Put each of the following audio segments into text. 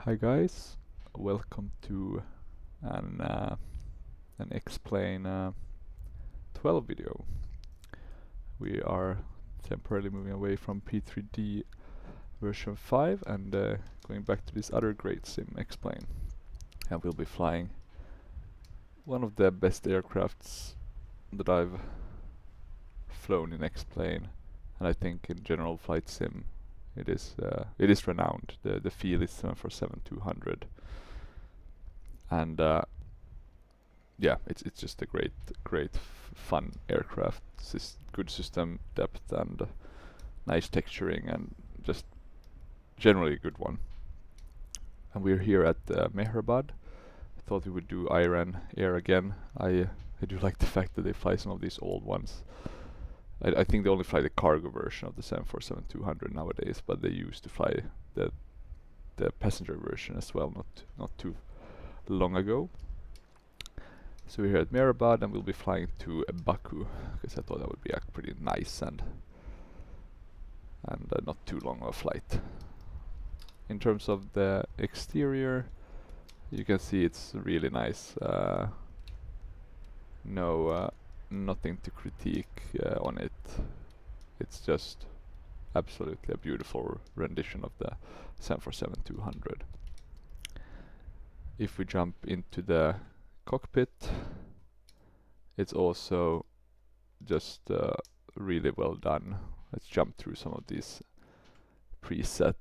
Hi guys, welcome to an Explain 12 video. We are temporarily moving away from P3D version 5 and going back to this other great sim, Explain. And we'll be flying one of the best aircrafts that I've flown in Explain, and I think in general flight sim it is renowned. The feel is 747-200, and yeah, it's just a great fun aircraft. Good system depth and nice texturing, and just generally a good one. And we're here at Mehrabad. I thought we would do Iran Air again. I do like the fact that they fly some of these old ones. I think they only fly the cargo version of the 747-200 nowadays, but they used to fly the passenger version as well, not too long ago. So we're here at Mehrabad and we'll be flying to Baku, because I thought that would be a pretty nice and not too long of a flight. In terms of the exterior, you can see it's really nice. Nothing to critique on it. It's just absolutely a beautiful rendition of the 747-200. If we jump into the cockpit, it's also just really well done. Let's jump through some of these preset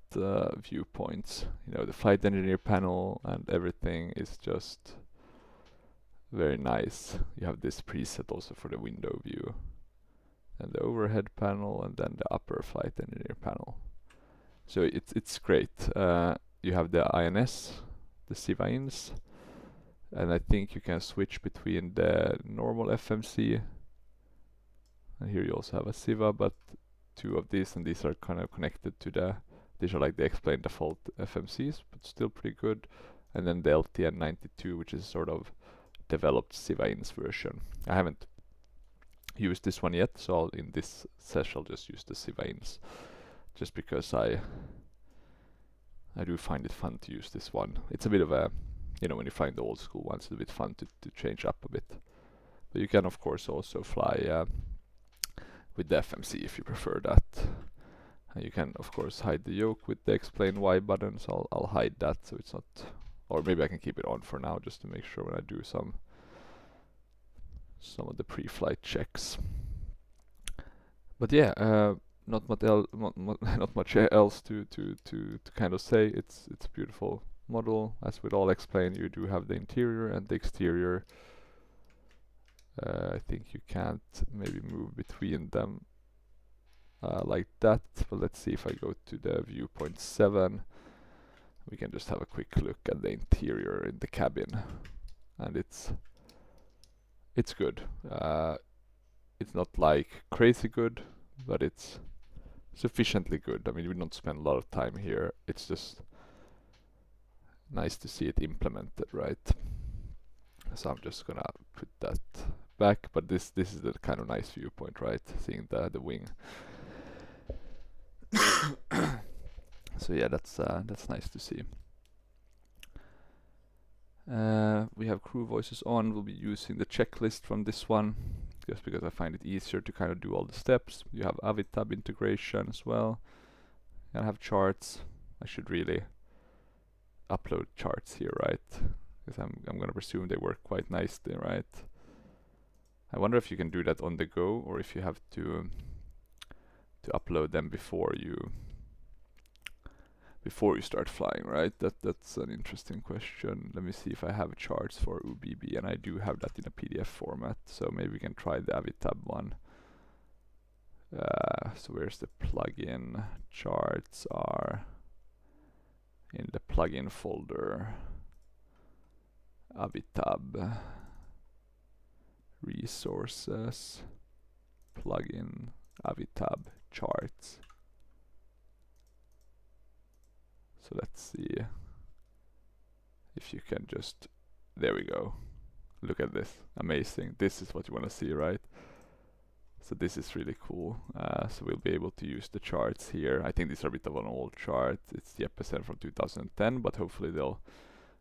viewpoints. You know, the flight engineer panel and everything is just very nice. You have this preset also for the window view, and the overhead panel, and then the upper flight engineer panel. So it's great. You have the INS, the CIVA-INS, and I think you can switch between the normal FMC, and here you also have a CIVA, but two of these, and these are kind of connected to these are like the Explain default FMCs, but still pretty good. And then the LTN92, which is sort of developed CIVA-INS version. I haven't used this one yet, so in this session I'll just use the CIVA-INS, just because I do find it fun to use this one. It's a bit of a, you know, when you find the old school ones, it's a bit fun to change up a bit. But you can of course also fly with the FMC if you prefer that. And you can of course hide the yoke with the Explain Y button, so I'll hide that so it's not, or maybe I can keep it on for now just to make sure when I do some of the pre-flight checks. But yeah, not much else to kind of say. It's a beautiful model. As with all Explain, you do have the interior and the exterior. I think you can't maybe move between them like that, but let's see if I go to the viewpoint 7. We can just have a quick look at the interior in the cabin, and it's good. It's not like crazy good, but it's sufficiently good. I mean, we don't spend a lot of time here. It's just nice to see it implemented, right? So I'm just gonna put that back, but this is the kind of nice viewpoint, right? Seeing the wing. So yeah, that's nice to see. We have crew voices on. We'll be using the checklist from this one, just because I find it easier to kind of do all the steps. You have Avitab integration as well. And I have charts. I should really upload charts here, right? Because I'm gonna presume they work quite nicely, right? I wonder if you can do that on the go, or if you have to upload them before you start flying, right? That's an interesting question. Let me see if I have charts for UBB, and I do have that in a PDF format, so maybe we can try the Avitab one. So where's the plugin? Charts are in the plugin folder. Avitab resources, plugin, Avitab charts. So let's see if you can just, there we go. Look at this, amazing. This is what you want to see, right? So this is really cool. So we'll be able to use the charts here. I think these are a bit of an old chart. It's the Epicenter from 2010, but hopefully they'll,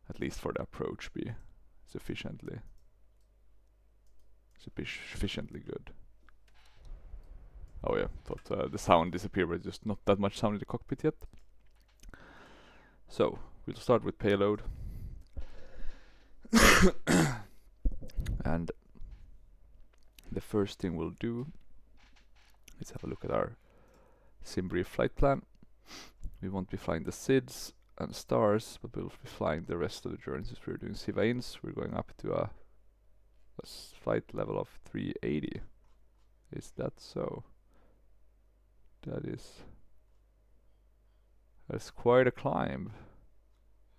at least for the approach, be sufficiently good. Oh yeah, thought the sound disappeared, but just not that much sound in the cockpit yet. So we'll start with payload. And the first thing we'll do is have a look at our SimBrief flight plan. We won't be flying the SIDS and stars, but we'll be flying the rest of the journeys. We're doing SIVA-INS. We're going up to a flight level of 380. Is that so? That's quite a climb.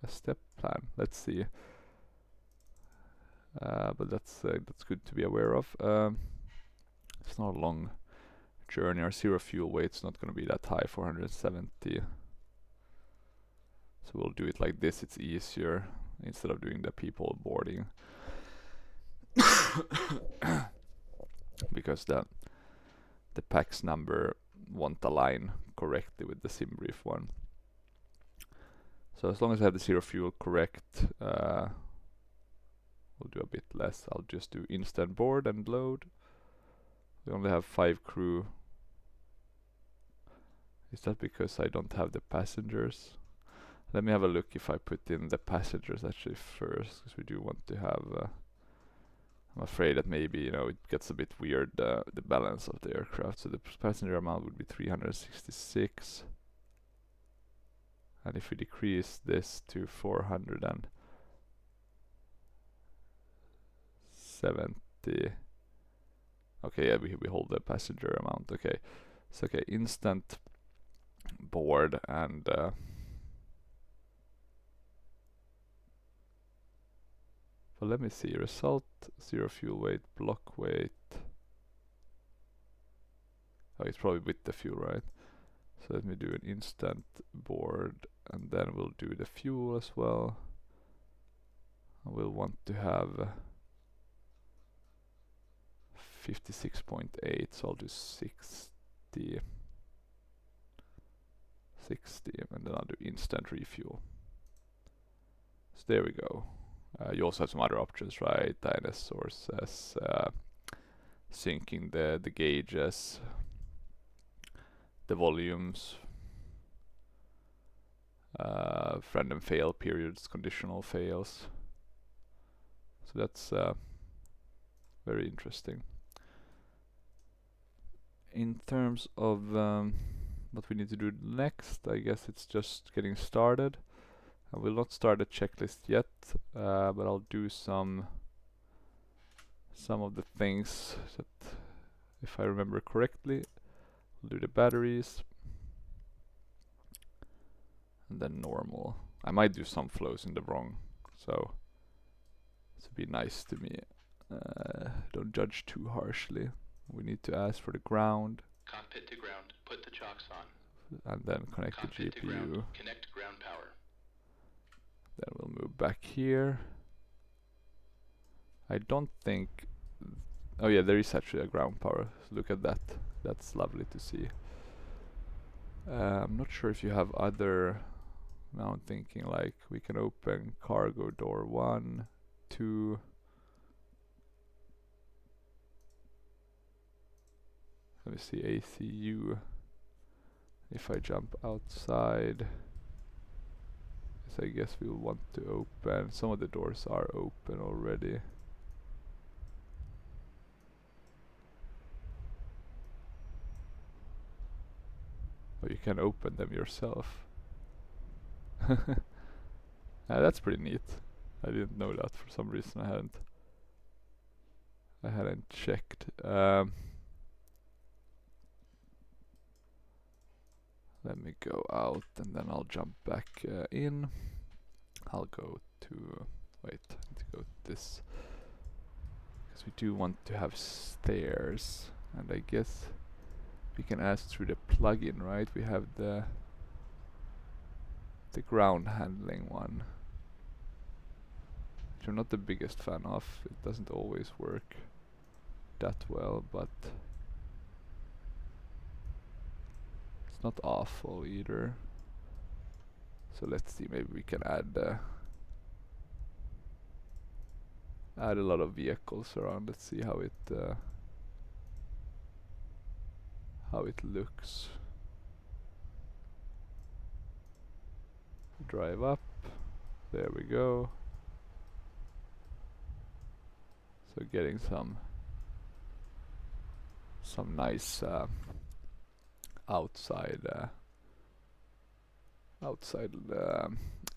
A step plan. Let's see. But that's good to be aware of. It's not a long journey. Our zero fuel weight's not going to be that high, 470. So we'll do it like this. It's easier instead of doing the people boarding. Because the PAX number won't align correctly with the SimBrief one. So as long as I have the zero fuel correct, we'll do a bit less. I'll just do instant board and load. We only have 5 crew. Is that because I don't have the passengers? Let me have a look if I put in the passengers actually first, because we do want to have I'm afraid that maybe, you know, it gets a bit weird, the balance of the aircraft. So the passenger amount would be 366. And if we decrease this to 470. Okay, yeah, we hold the passenger amount. Okay, so okay, instant board and but let me see, result, zero fuel weight, block weight. Oh, it's probably with the fuel, right? So let me do an instant board and then we'll do the fuel as well. And we'll want to have 56.8, so I'll do 60, and then I'll do instant refuel. So there we go. You also have some other options, right? INS sources, syncing the gauges, the volumes, friend and fail periods, conditional fails. So that's very interesting. In terms of what we need to do next, I guess it's just getting started. I will not start a checklist yet, but I'll do some of the things that, if I remember correctly, we'll do the batteries, and then normal. I might do some flows in the wrong, so be nice to me. Don't judge too harshly. We need to ask for the ground. Cockpit to ground. Put the chocks on. And then connect Cockpit the GPU. To ground. Connect ground power. Then we'll move back here. I don't think... Oh yeah, there is actually a ground power. So look at that. That's lovely to see. I'm not sure if you have other... Now I'm thinking like we can open cargo door 1, 2... Let me see, ACU. If I jump outside, I guess we'll want to open. Some of the doors are open already. Or you can open them yourself. That's pretty neat. I didn't know that for some reason. I hadn't checked. Let me go out and then I'll jump back in. I'll go to, wait, I need to go this, because we do want to have stairs, and I guess we can ask through the plugin, right? We have the ground handling one, which I'm not the biggest fan of. It doesn't always work that well, but It's not awful either. So let's see, maybe we can add a lot of vehicles around. Let's see how it looks. Drive up. There we go. So getting some nice outside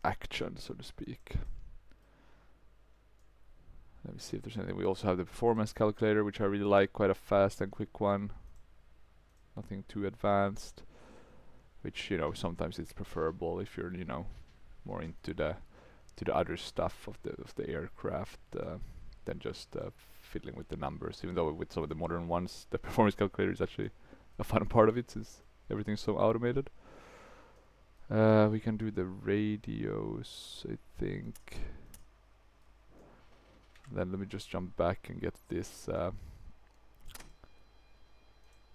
action, so to speak. Let me see if there's anything. We also have the performance calculator, which I really like, quite a fast and quick one. Nothing too advanced, which, you know, sometimes it's preferable if you're, you know, more into the other stuff of the aircraft than just fiddling with the numbers. Even though with some of the modern ones, the performance calculator is actually a fun part of it, since everything's so automated. We can do the radios, I think. Then let me just jump back and get this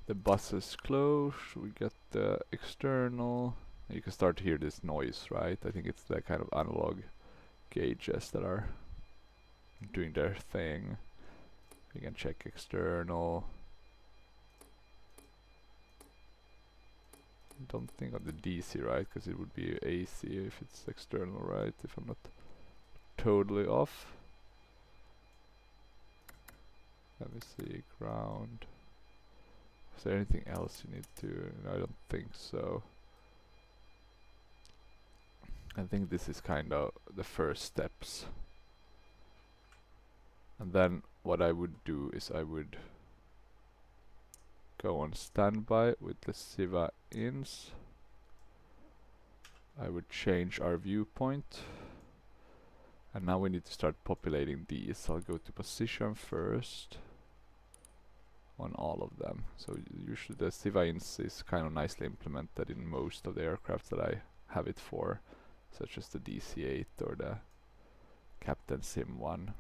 the buses closed. We get the external. You can start to hear this noise, right? I think it's the kind of analog gauges that are doing their thing. We can check external. Don't think of the DC, right? Because it would be AC if it's external, right? If I'm not totally off. Let me see, ground. Is there anything else you need to? No, I don't think so. I think this is kind of the first steps. And then what I would do is I would go on standby with the Siva ins. I would change our viewpoint. And now we need to start populating these. I'll go to position first on all of them. So usually the Siva ins is kind of nicely implemented in most of the aircrafts that I have it for, such as the DC-8 or the Captain Sim one.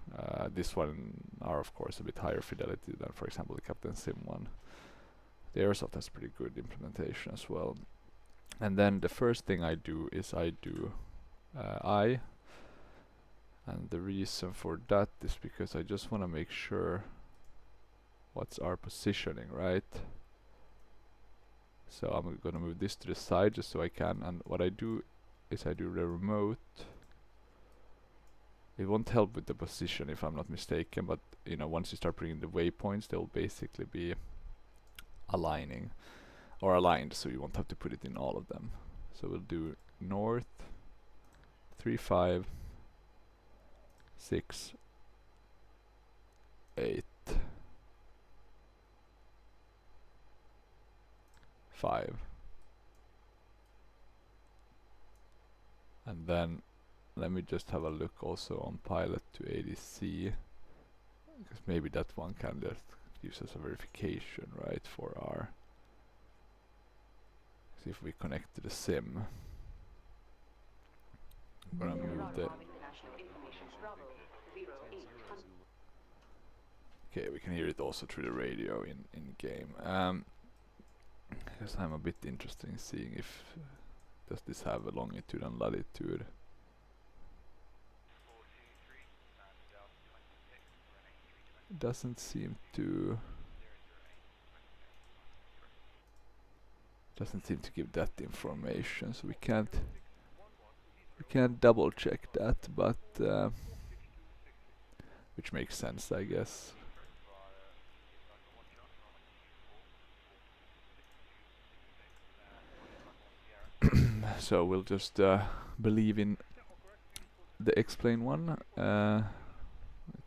This one are of course a bit higher fidelity than, for example, the Captain Sim one. The Airsoft has pretty good implementation as well. And then the first thing I do is I do I. And the reason for that is because I just want to make sure what's our positioning, right? So I'm gonna move this to the side just so I can, and what I do is I do the remote. It won't help with the position if I'm not mistaken, but you know, once you start bringing the waypoints, they'll basically be aligning or aligned, so you won't have to put it in all of them. So we'll do north 3 5 6 8 5, and then let me just have a look also on pilot to ADC, because maybe that one can just gives us a verification, right, for our, see if we connect to the sim. I'm gonna move the, okay, we can hear it also through the radio in game. Because I'm a bit interested in seeing if does this have a longitude and latitude. Doesn't seem to give that information, so we can't double check that, but which makes sense, I guess. So we'll just believe in the X-plane one. I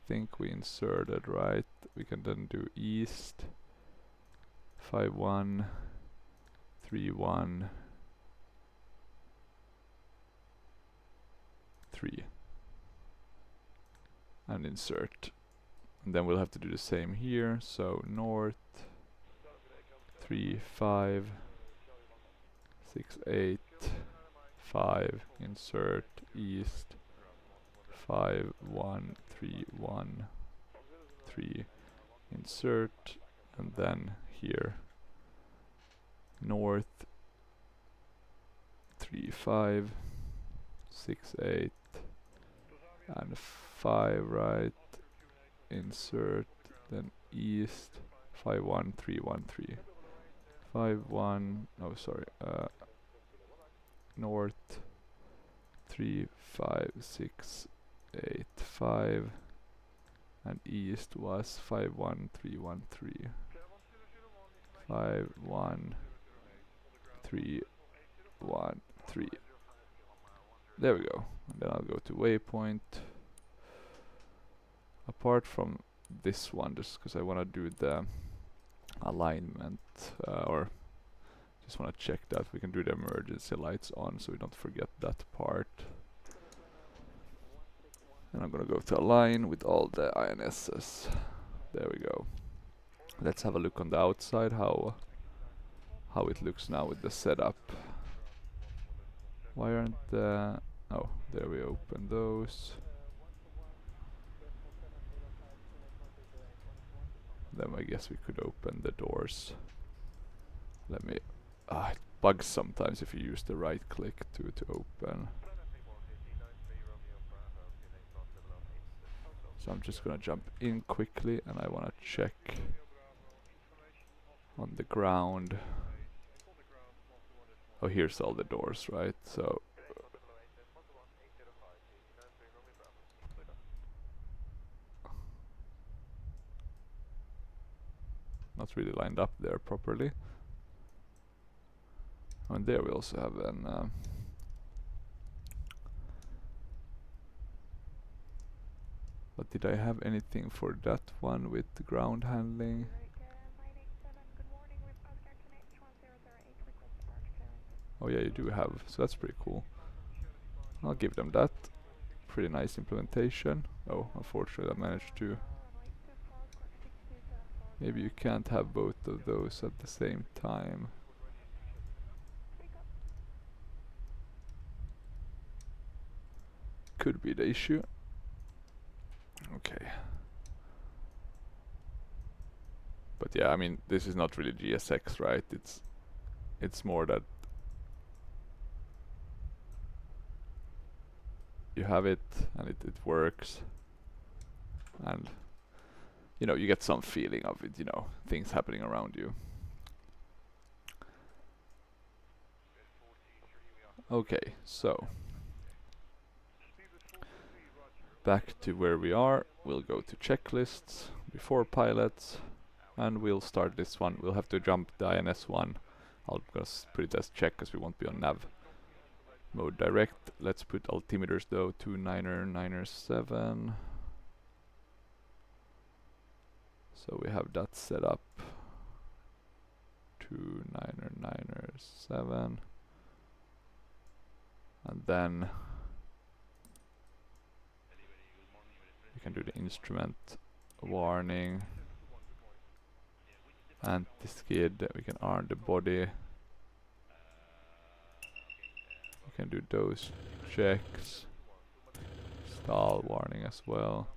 think we inserted, right? We can then do east 5-1 3-1 3 and insert, and then we'll have to do the same here. So north 3 5 6 8 5, insert east 5 1 3 1 3, insert, and then here north 3, 5, 6, 8, and 5 right. Insert, then east, 5, 1, 3, 1, 3. 5, 1, oh sorry, north, 3, 5, 6, 8, 5, and east was 5, 1, 3, 1, 3. 5, 1, 3, 1, 3. There we go. And then I'll go to waypoint. Apart from this one, just because I want to do the alignment, or just want to check that we can do the emergency lights on so we don't forget that part. And I'm gonna go to align with all the INSs. There we go. Let's have a look on the outside how it looks now with the setup. Why aren't the... oh, there we open those. Then I guess we could open the doors. Let me... it bugs sometimes if you use the right click to open. So I'm just gonna jump in quickly and I wanna check on the ground. Oh, here's all the doors, right? So not really lined up there properly. And there we also have an but did I have anything for that one with the ground handling? Oh yeah, you do have, so that's pretty cool. I'll give them that. Pretty nice implementation. Oh, unfortunately I managed to... maybe you can't have both of those at the same time. Could be the issue. Okay. But yeah, I mean, this is not really GSX, right? It's more that you have it and it works, and you know, you get some feeling of it, you know, things happening around you. Okay, so back to where we are. We'll go to checklists before pilots and we'll start this one. We'll have to jump the INS one. I'll just put it as check because we won't be on nav mode direct. Let's put altimeters though to 997. So we have that set up to 997. And then we can do the instrument warning, anti-skid, we can arm the body. We can do those checks, stall warning as well,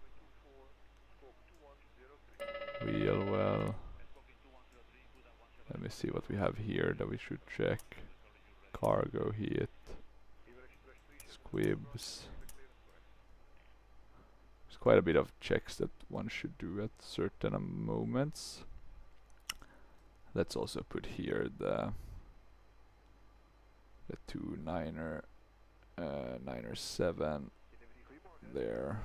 wheel well. Let me see what we have here that we should check. Cargo heat, squibs. There's quite a bit of checks that one should do at certain moments. Let's also put here the 997 there.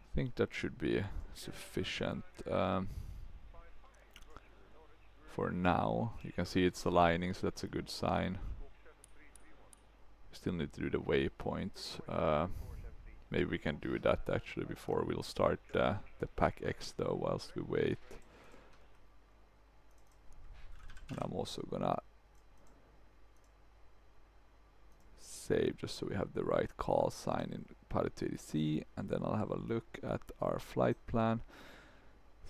I think that should be sufficient for now. You can see it's aligning, so that's a good sign. We still need to do the waypoints. Maybe we can do that actually before we'll start the Pack X though, whilst we wait. And I'm also gonna save just so we have the right call sign in Pilot ADC, and then I'll have a look at our flight plan.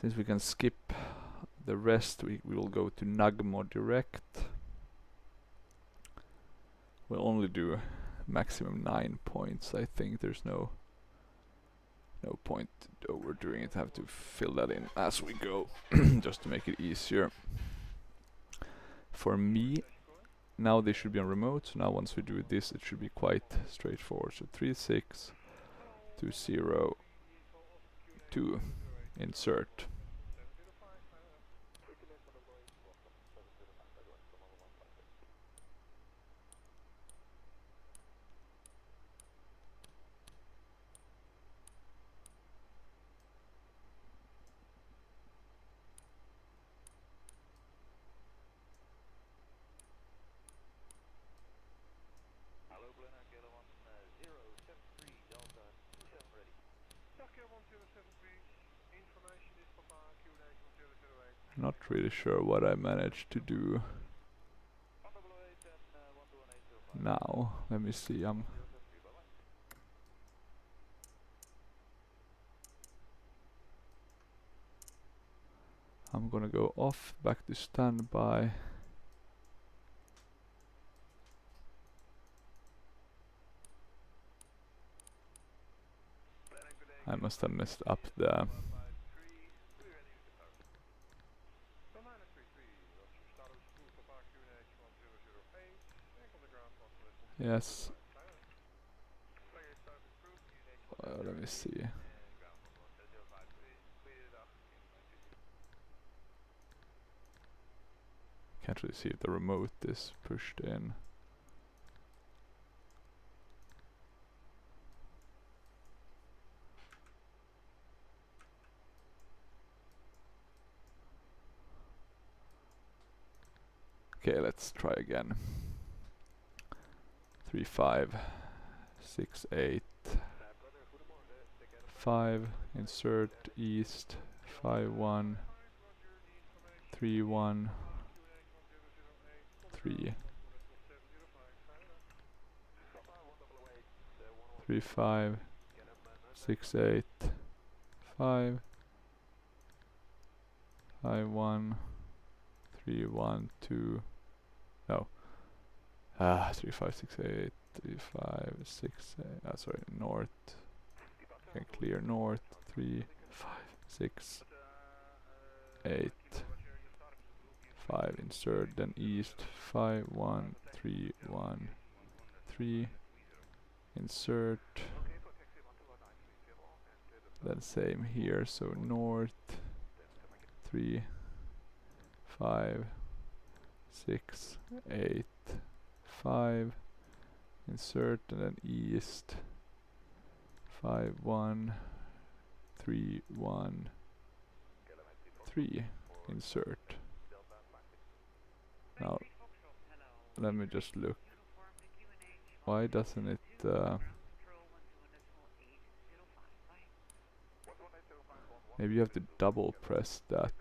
Since we can skip the rest, we will go to Nagmo direct. We'll only do maximum 9 points. I think there's no point overdoing it. I have to fill that in as we go just to make it easier for me. now they should be on remote, so now once we do this it should be quite straightforward. So 36202 insert. Not really sure what I managed to do now. Let me see. I'm gonna go off, back to standby. I must have messed up the... Yes. Let me see. Can't really see if the remote is pushed in. Okay, let's try again. 3568 insert east 51313 3568 551 312 no 3568 3568 sorry, north. Can clear north 3568 5 insert, then east 51313 insert, then same here, so north 3568 5 insert, and then east 51313 insert. Now let me just look. Why doesn't it maybe you have to double press that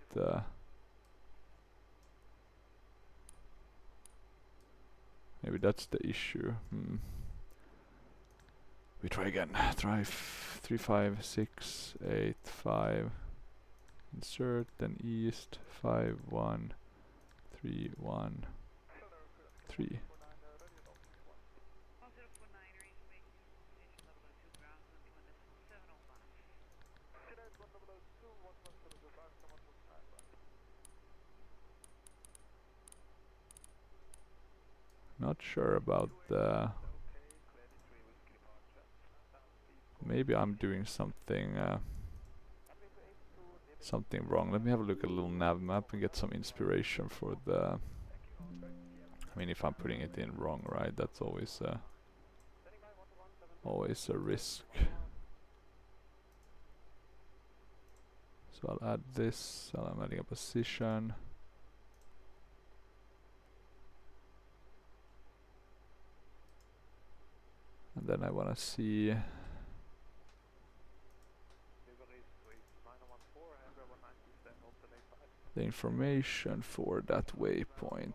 maybe that's the issue. We try again. Try 35685 insert, then east 51313. Not sure about the... Maybe I'm doing something something wrong. Let me have a look at a little nav map and get some inspiration for the... I mean, if I'm putting it in wrong, right? That's always a risk. So I'll add this. I'm adding a position. And then I want to see the information for that waypoint.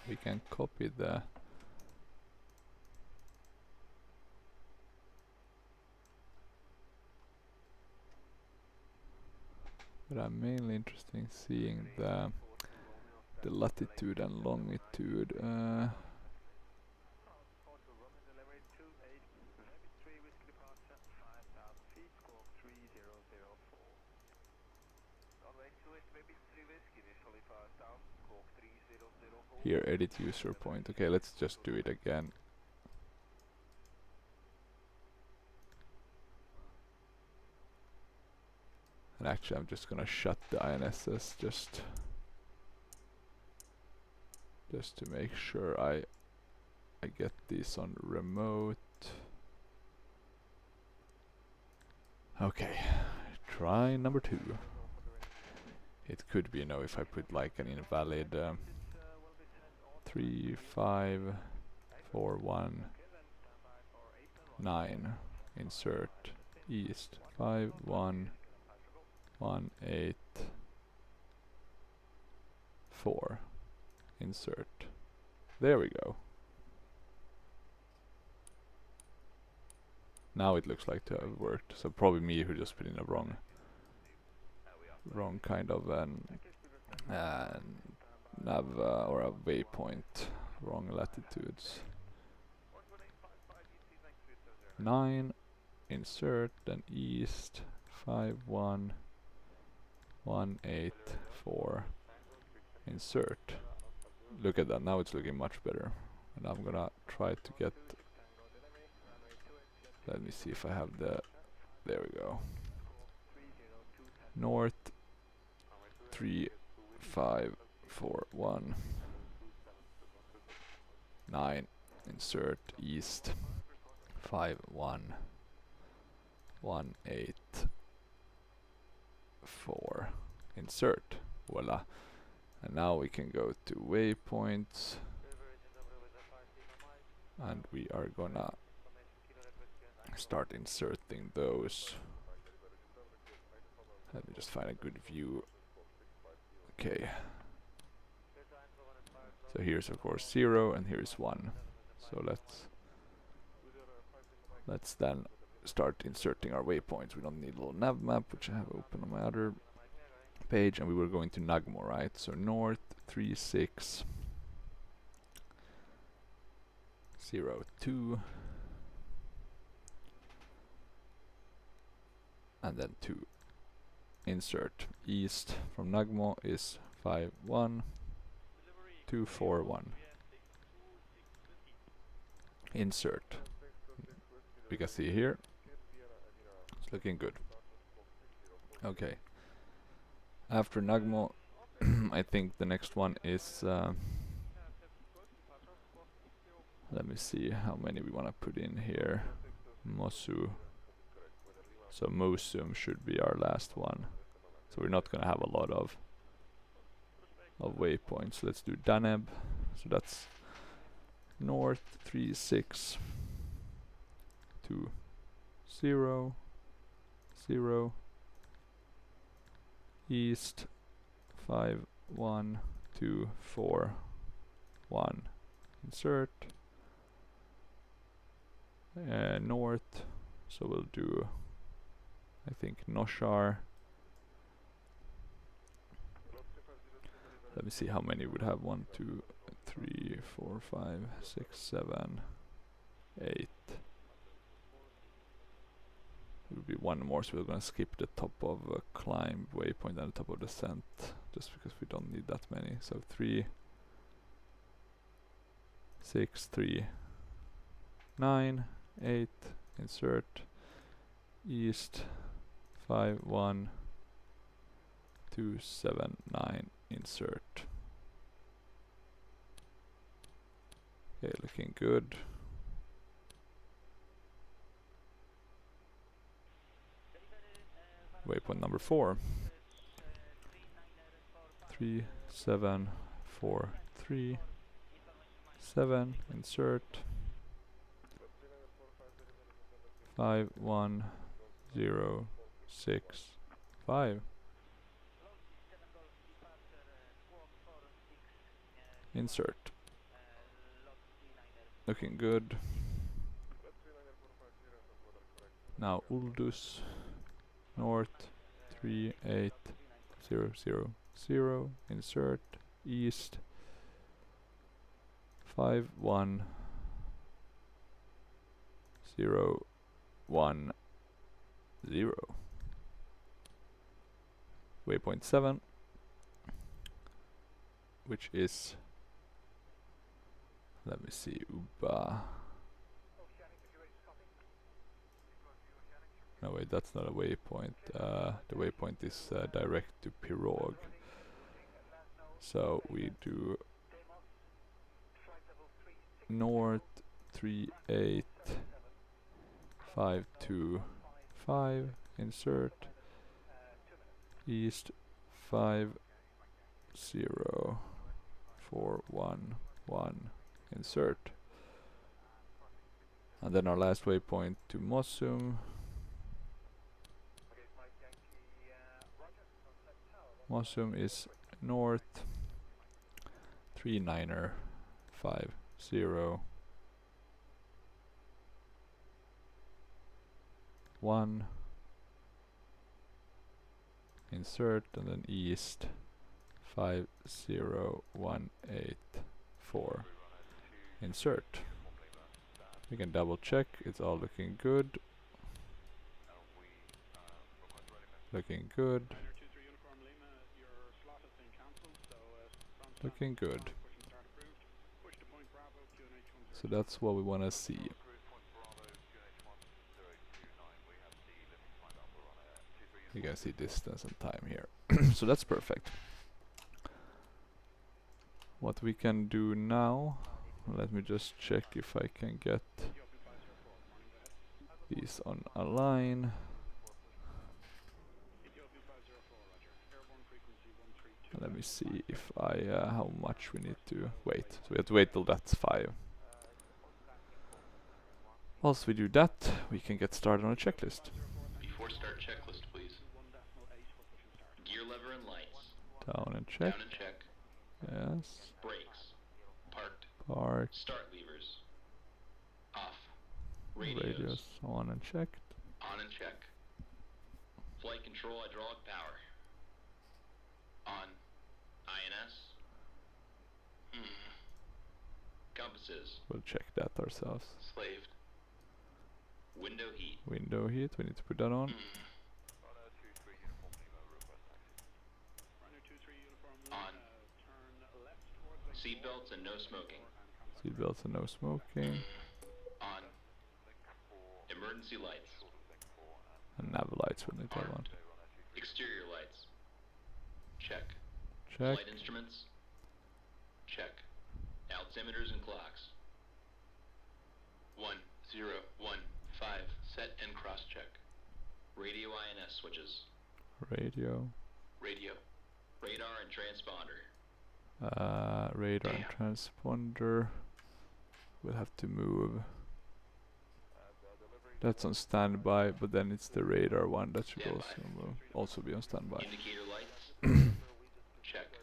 We can copy the... But I'm mainly interested in seeing the the latitude and longitude. Here, edit user point. Okay, let's just do it again. And actually, I'm just gonna shut the INSS just to make sure I get these on remote. Okay, try number 2. It could be, you know, if I put like an invalid 3, 5, 4, 1, 9, insert east 5, 1, 1, 8, 4, insert. There we go. Now it looks like to have worked. So probably me who just put in a wrong kind of nav or a waypoint, wrong latitudes. 9, insert, then east 5, 1, 1, 8, 4, insert. Look at that, now it's looking much better. And I'm gonna try to get, let me see if I have the, there we go. North 3, 5, 4, 1, 9, insert east 5, 1, 1, 8, 4, insert. Voila. And now we can go to waypoints, and we are gonna start inserting those. Let me just find a good view. Okay. So here's of course 0 and here's 1. So let's then start inserting our waypoints. We don't need a little nav map, which I have open on my other page, and we were going to Nagmo, right? So north 3, 6, 0, 2, and then 2. Insert east from Nagmo is 5, 1, 2, 4, 1. Insert. We can see here. It's looking good. Okay. After Nagmo, I think the next one is. Let me see how many we want to put in here. Mosu. So Mosum should be our last one. So we're not gonna have a lot of waypoints. Let's do Daneb. So that's north 3, 6, 2, 0, 0, east 5, 1, 2, 4, 1. Insert. North. So we'll do, I think, Noshar. Let me see how many would have. 1, 2, 3, 4, 5, 6, 7, 8. It would be one more, so we're gonna skip the top of climb waypoint and the top of descent, just because we don't need that many. So 3, 6, 3, 9, 8. Insert east 5, 1, 2, 7, 9. Insert. Okay, looking good. Waypoint number 4. 3, 7, 4, 3, 7. Insert. 5, 1, 0, 6, 5. Insert. Looking good. Now Uldus north 3, 8, 0, 0, 0. Insert east 5 1 0 1 0. Waypoint 7, which is, let me see, Uba. No wait, that's not a waypoint. The waypoint is direct to Pirog. So we do north 38525, insert, east 50411, insert, and then our last waypoint to Mossum. Mossum is north 3950 1, insert, and then east 50184, insert. We can double check, it's all looking good. Looking good. Looking good. So that's what we want to see. You can see distance and time here. So that's perfect. What we can do now, let me just check if I can get these on a line. Let me see if I how much we need to wait. So we have to wait till that's 5. Once we do that, we can get started on a checklist. Before start checklist, please. Gear lever and lights. Down and check. Down and check. Yes. Brakes. Parked. Park. Start levers. Off. Radios on and checked. On and check. Flight control hydraulic power. On. INS. Compasses. We'll check that ourselves. Slaved. Window heat. Window heat, we need to put that on. On. Seatbelts and no smoking. Seatbelts and no smoking. On. Emergency lights. And nav lights when they turn on. Exterior lights. Check. Check. Flight instruments. Check. Altimeters and clocks. 1015. Set and cross check. Radio INS switches. Radio. Radio. Radar and transponder. Radar and transponder. We'll have to move. That's on standby, but then it's the radar one that should also be on standby. Indicator lights. Check.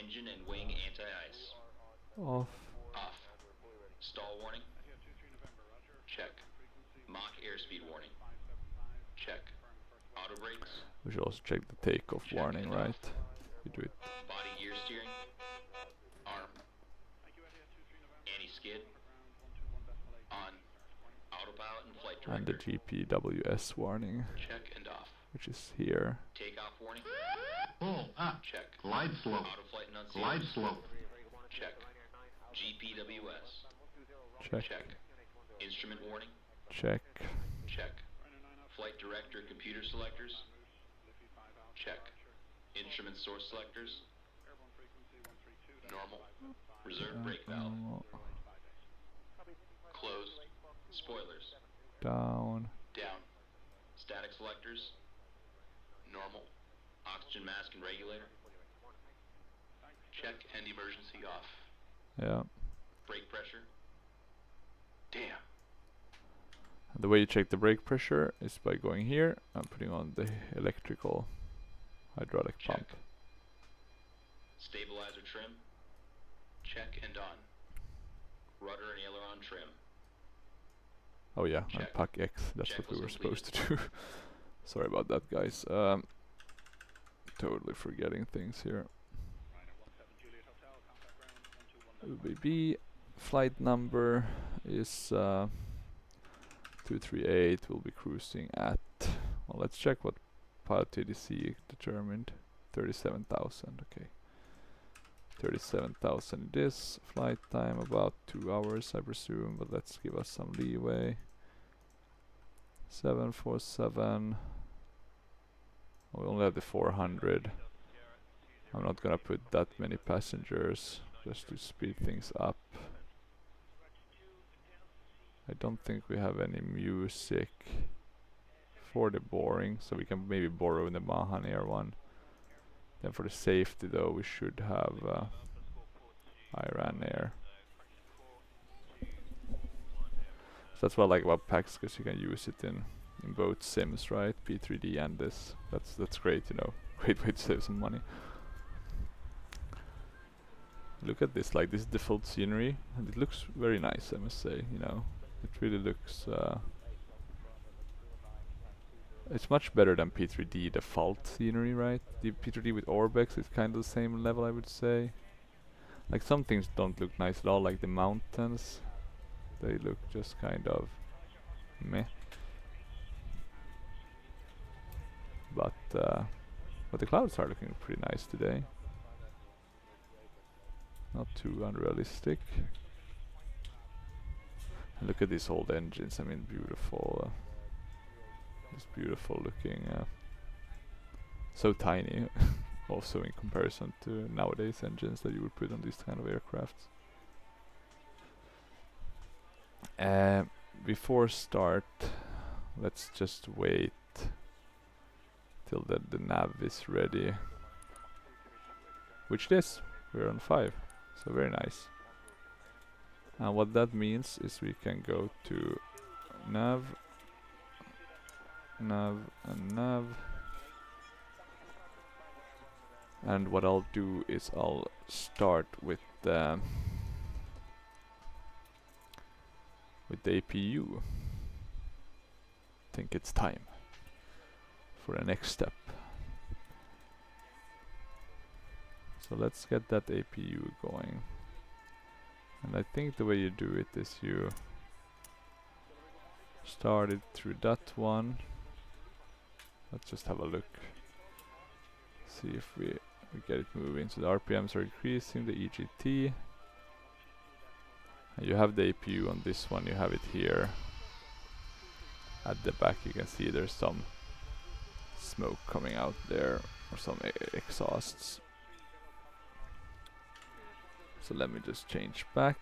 Engine and wing anti-ice. Off. Off. Stall warning. Check. Mach airspeed warning. Check. Auto brakes. We should also check the takeoff warning, right? We do it. Body gear steering. Arm. Anti-skid. On. Autopilot and flight director. And the GPWS warning, Check and off. which is here. Takeoff warning. Pull up. Check. Glide slope. Autoflight enunciation. Glide slope. Check. GPWS. Check. Check. Instrument warning. Check. Check. Flight director computer selectors. Check. Instrument source selectors. Normal. Reserve brake valve. Close. Spoilers. Down. Down. Static selectors. Normal. Oxygen mask and regulator. Check and emergency off. Yeah. Brake pressure. Damn. And the way you check the brake pressure is by going here and putting on the electrical hydraulic Check. pump. Stabilizer trim. Check and on. Rudder and aileron trim. Oh yeah, and Check. pack X. That's what we Checklist were supposed to do. Sorry about that, guys. Totally forgetting things here. UBB. Flight number is 238. We'll be cruising at, well, let's check what pilot TDC determined. 37,000. Okay, 37,000 it is. Flight time about 2 hours, I presume, but let's give us some leeway. 747. We only have the 400. I'm not gonna put that many passengers just to speed things up. I don't think we have any music for the boring, so we can maybe borrow the Mahan Air one. Then for the safety though, we should have Iran Air. So that's what I like about PAX, because you can use it in both sims, right? P3D and this. That's great, you know. Great way to save some money. Look at this, like this default scenery, and it looks very nice, I must say, you know. It really looks it's much better than P3D default scenery, right? The P3D with Orbex is kind of the same level, I would say. Like some things don't look nice at all, like the mountains. They look just kind of meh. But the clouds are looking pretty nice today. Not too unrealistic. And look at these old engines, I mean, beautiful. Just beautiful looking. So tiny, also in comparison to nowadays engines that you would put on these kind of aircrafts. Before start, let's just wait till the nav is ready. Which it is. We're on 5, so very nice. And what that means is we can go to nav, nav, and nav. And what I'll do is I'll start with the APU. Think it's time for the next step. So let's get that APU going. And I think the way you do it is you start it through that one. Let's just have a look. See if we get it moving. So the RPMs are increasing, the EGT. And you have the APU on this one, you have it here. At the back you can see there's some smoke coming out there, or some exhausts. So let me just change back.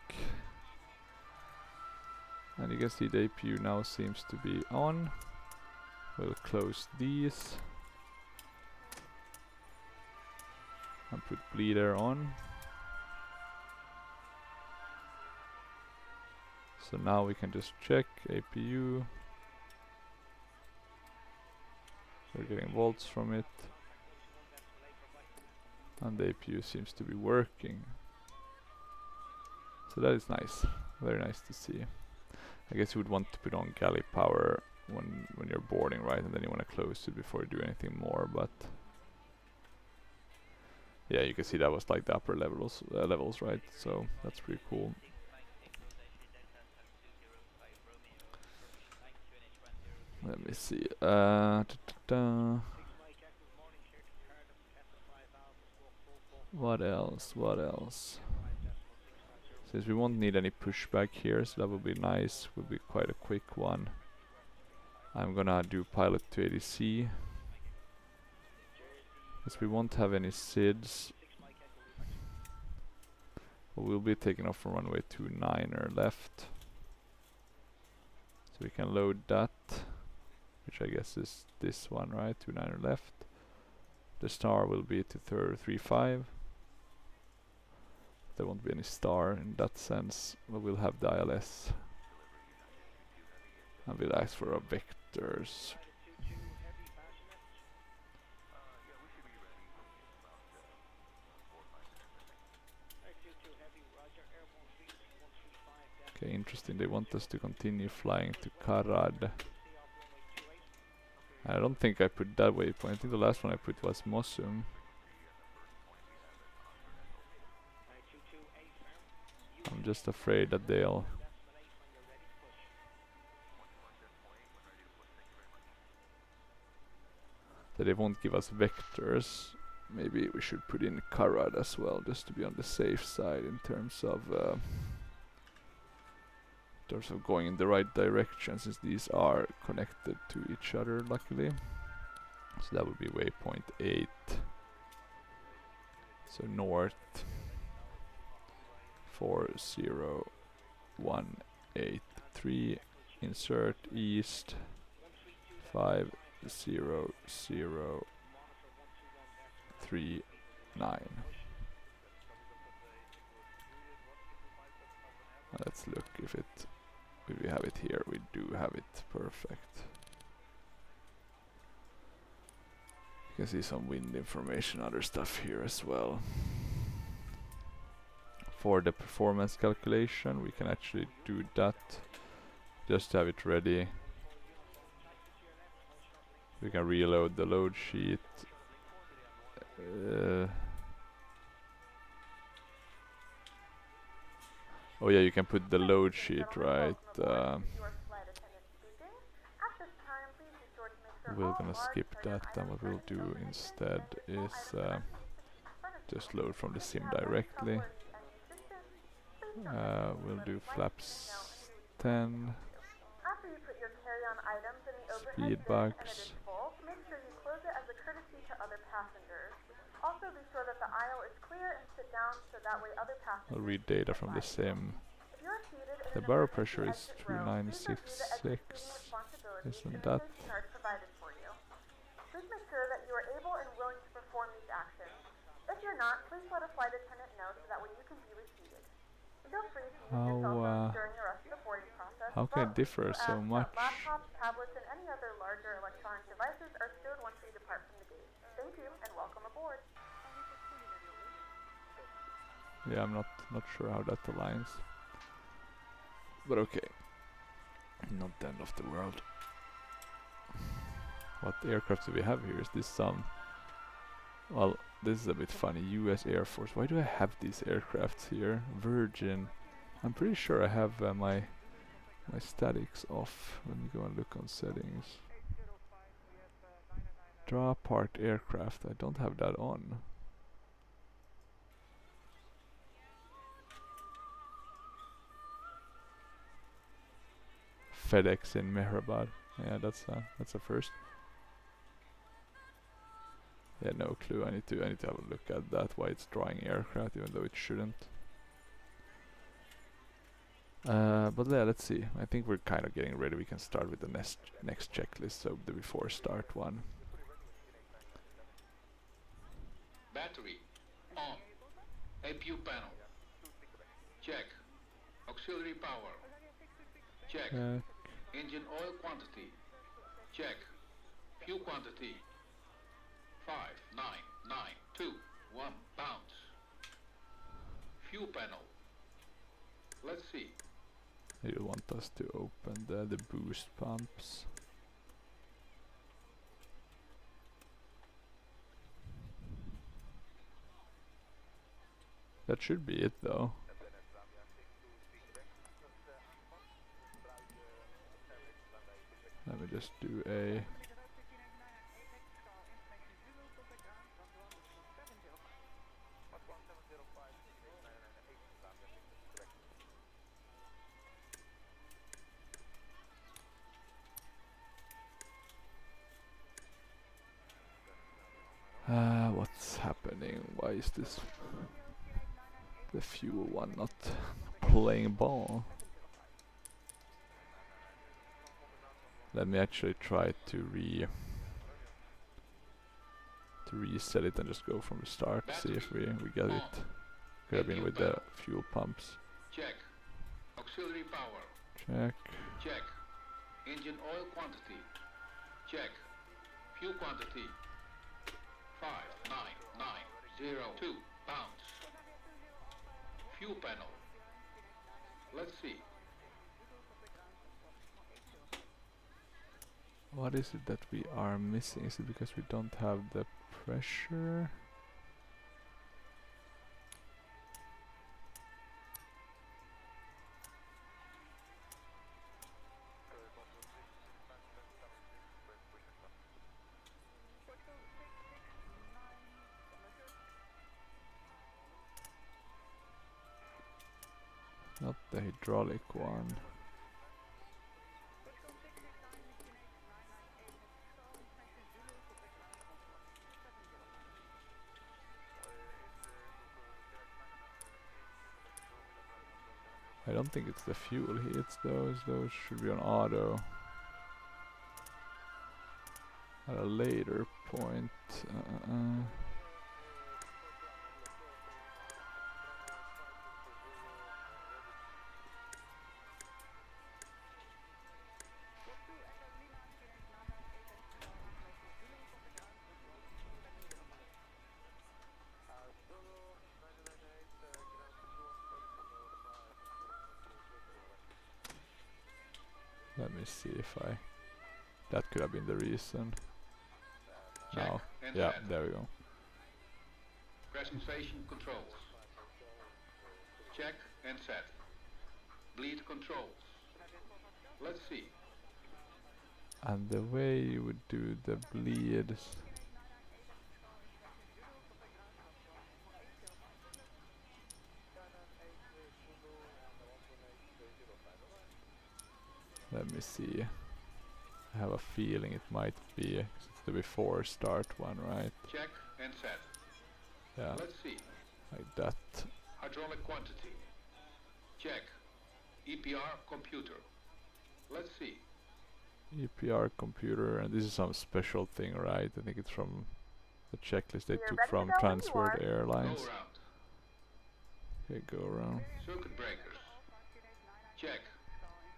And you can see the APU now seems to be on. We'll close these. And put bleeder on. So now we can just check APU. We're getting volts from it. And the APU seems to be working. So that is nice. Very nice to see. I guess you would want to put on galley power when you're boarding, right? And then you want to close it before you do anything more, but yeah, you can see that was like the upper levels, right? So that's pretty cool. Let me see. What else? What else? Since we won't need any pushback here, so that would be nice. Would be quite a quick one. I'm gonna do pilot to ADC. Because we won't have any SIDS. But we'll be taking off from runway 29er left. So we can load that. Which I guess is this one, right? 29er left. The star will be to 35. There won't be any star in that sense, but we'll have the ILS. And we'll ask for our vectors. Okay, interesting. They want us to continue flying to Karad. I don't think I put that waypoint. I think the last one I put was Mossum. I'm just afraid that they won't give us vectors. Maybe we should put in Karad as well, just to be on the safe side in terms of going in the right direction, since these are connected to each other, luckily. So that would be waypoint 8. So north 40183, insert east 50039. Let's look if we have it here. We do have it. Perfect. You can see some wind information, other stuff here as well. For the performance calculation, we can actually do that. Just have it ready. We can reload the load sheet. Oh yeah, you can put the load sheet right. We're gonna skip that, and what we'll do instead is just load from the sim directly. We'll do flaps 10, speed bugs. I'll read data from the sim. The barrel pressure is 2966. Isn't that? Please make sure that you are able and willing to perform these actions. If you're not, please let a flight attendant know so that way you can be reseated. Feel free to use your cell phone during the rest of the boarding process. How can it differ so much? Laptops, tablets, and any other larger electronic devices are stowed once we depart from the gate. Thank you and welcome aboard. Yeah, I'm not sure how that aligns. But okay. Not the end of the world. What aircraft do we have here? Is this some... Well, this is a bit funny. US Air Force. Why do I have these aircrafts here? Virgin. I'm pretty sure I have my statics off. Let me go and look on settings. Draw apart aircraft. I don't have that on. FedEx in Mehrabad. Yeah, that's a first. Yeah, no clue. I need to have a look at that. Why it's drawing aircraft, even though it shouldn't. But yeah, let's see. I think we're kind of getting ready. We can start with the next checklist. So the before start one. Battery on. APU panel. Check. Auxiliary power. Check. Engine oil quantity. Check. Fuel quantity. 5,9,9,2,1 pounds. Fuel panel. Let's see. You want us to open the boost pumps. That should be it though. Let me just do a... what's happening? Why is this the fuel one not playing ball? Let me actually try to reset it and just go from the start. See if we get it. Could have been with the fuel pumps. Check. Auxiliary power. Check. Check. Engine oil quantity. Check. Fuel quantity. 5,9,9,0,2 pounds. Fuel panel. Let's see. What is it that we are missing? Is it because we don't have the pressure? the hydraulic one. I don't think it's the fuel heats those should be on auto. At a later point. Let me see if that could have been the reason. Check No. and Yeah, set. there we go. Pressing station controls. Check and set. Bleed controls. Let's see. And the way you would do the bleed. Let me see. I have a feeling it might be 'cause it's the before start one, right? Check and set. Yeah, Let's see. like that. Hydraulic quantity. Check. EPR computer. Let's see. EPR computer, and this is some special thing, right? I think it's from the checklist they You're took ready to from go when you Transworld are. Airlines. Go around. Okay, go around. Circuit breakers. Check.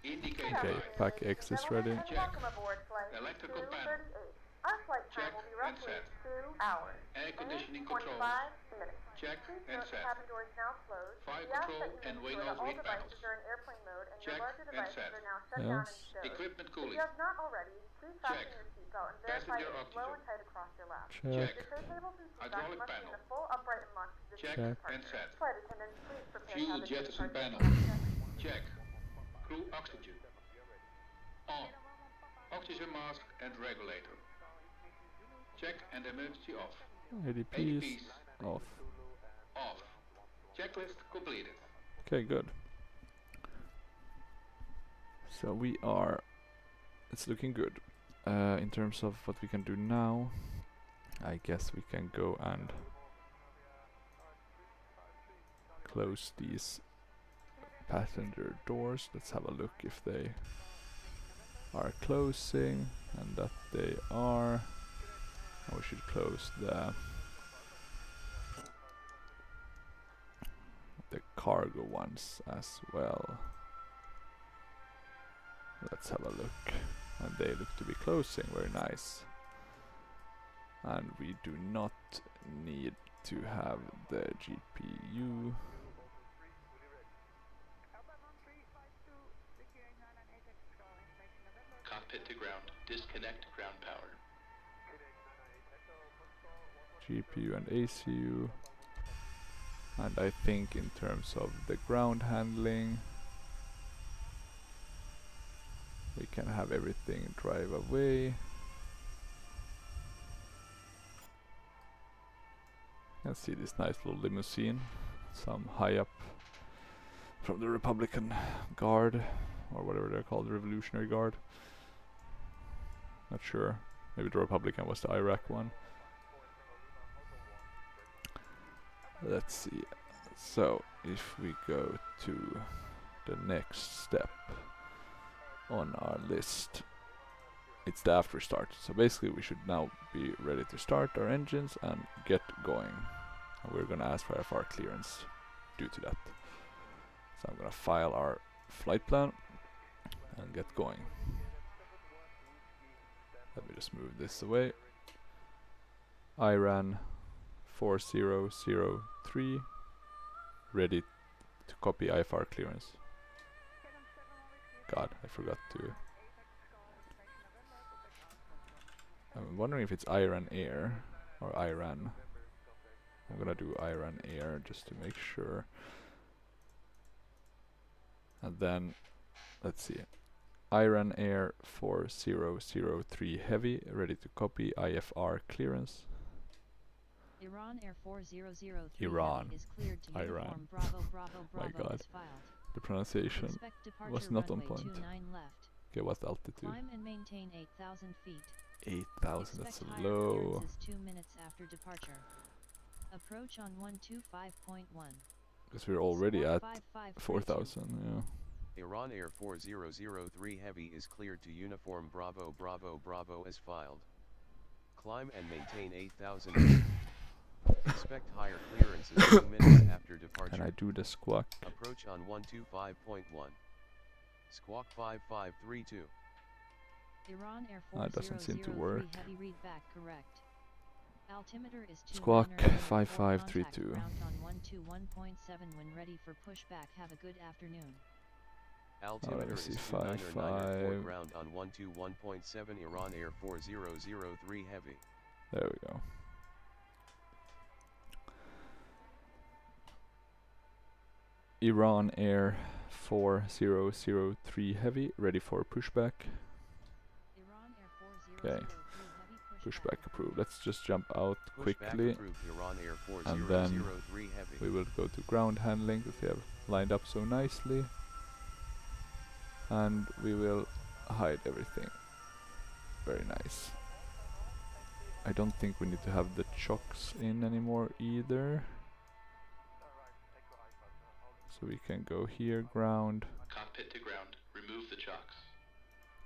Indicate Okay, light. pack X is ready. And Check. welcome aboard flight Electrical panel. 238. Our flight time Check will be and roughly set. 2 hours. Air conditioning and controls. 25 minutes. Check Please and note the set. cabin doors now closed. Fire We ask control that you and make wing sure that nose all read devices panels. are in airplane mode and Check your larger and devices set. are now shut down and Yes. stowed. Equipment If cooling. you have not already, please fasten Check. your seatbelt and verify Passenger it is low oxygen. and tight across your lap. Check. Check. Your tray tables and seat backs Hydraulic must be in panel. the full upright and locked position Check for Check. and departure. set. Flight attendants, please prepare Fuel cabin jettison departure panel. Check. Crew oxygen. On. Oxygen mask and regulator. Check and emergency off. ADPs ADPs off. off. Checklist completed. Okay, good. So we are. It's looking good. In terms of what we can do now, I guess we can go and close these passenger doors. Let's have a look if they are closing, and that they are. And we should close the cargo ones as well. Let's have a look. And they look to be closing, very nice. And we do not need to have the GPU. Cockpit to ground. Disconnect ground power. GPU and ACU. And I think in terms of the ground handling, we can have everything drive away. And see this nice little limousine, some high up from the Republican Guard, or whatever they're called, the Revolutionary Guard. Not sure. Maybe the Republican was the Iraq one. Let's see. So if we go to the next step on our list, it's the after start. So basically we should now be ready to start our engines and get going. And we're gonna ask for IFR clearance due to that. So I'm gonna file our flight plan and get going. Let me just move this away. IRAN 4003, ready to copy IFR clearance. God, I forgot to. I'm wondering if it's IRAN Air or IRAN. I'm gonna do IRAN Air just to make sure. And then, let's see. IRAN Air 4003 Heavy, ready to copy IFR clearance. Iran Air 4003 Iran. is cleared to Iran. uniform Bravo Bravo My Bravo God. is filed. the pronunciation Expect departure was not on runway point. 29 left. Okay, what altitude? Climb and maintain 8,000 feet. 8,000, that's Expect higher low. clearances 2 minutes after departure. Approach on 125.1. Because we're already Squawk at 5532. 4,000, yeah. Iran Air 4003 Heavy is cleared to uniform Bravo Bravo Bravo as filed. Climb and maintain 8,000 feet. Expect higher clearances 2 minutes after departure. And I do the squawk. Approach on 125.1. Squawk 5532. Iran Air That doesn't seem to 4003 work. Heavy read back correct. Altimeter is 2 Squawk 5532. 5532. Ground on 121.7 when ready for pushback. Have a good afternoon. Altimeter see, is 55. 2994 ground on 121.7 Iran Air 4003 Heavy. There we go. Iran Air 4003 Heavy, ready for pushback. Iran Air 4003 Okay. Heavy Pushback approved. Let's just jump out Pushback quickly. approved Iran Air And then 4003 Heavy. We will go to ground handling because they have lined up so nicely. And we will hide everything. Very nice. I don't think we need to have the chocks in anymore either. So we can go here, ground. Cockpit to ground. Remove the chocks.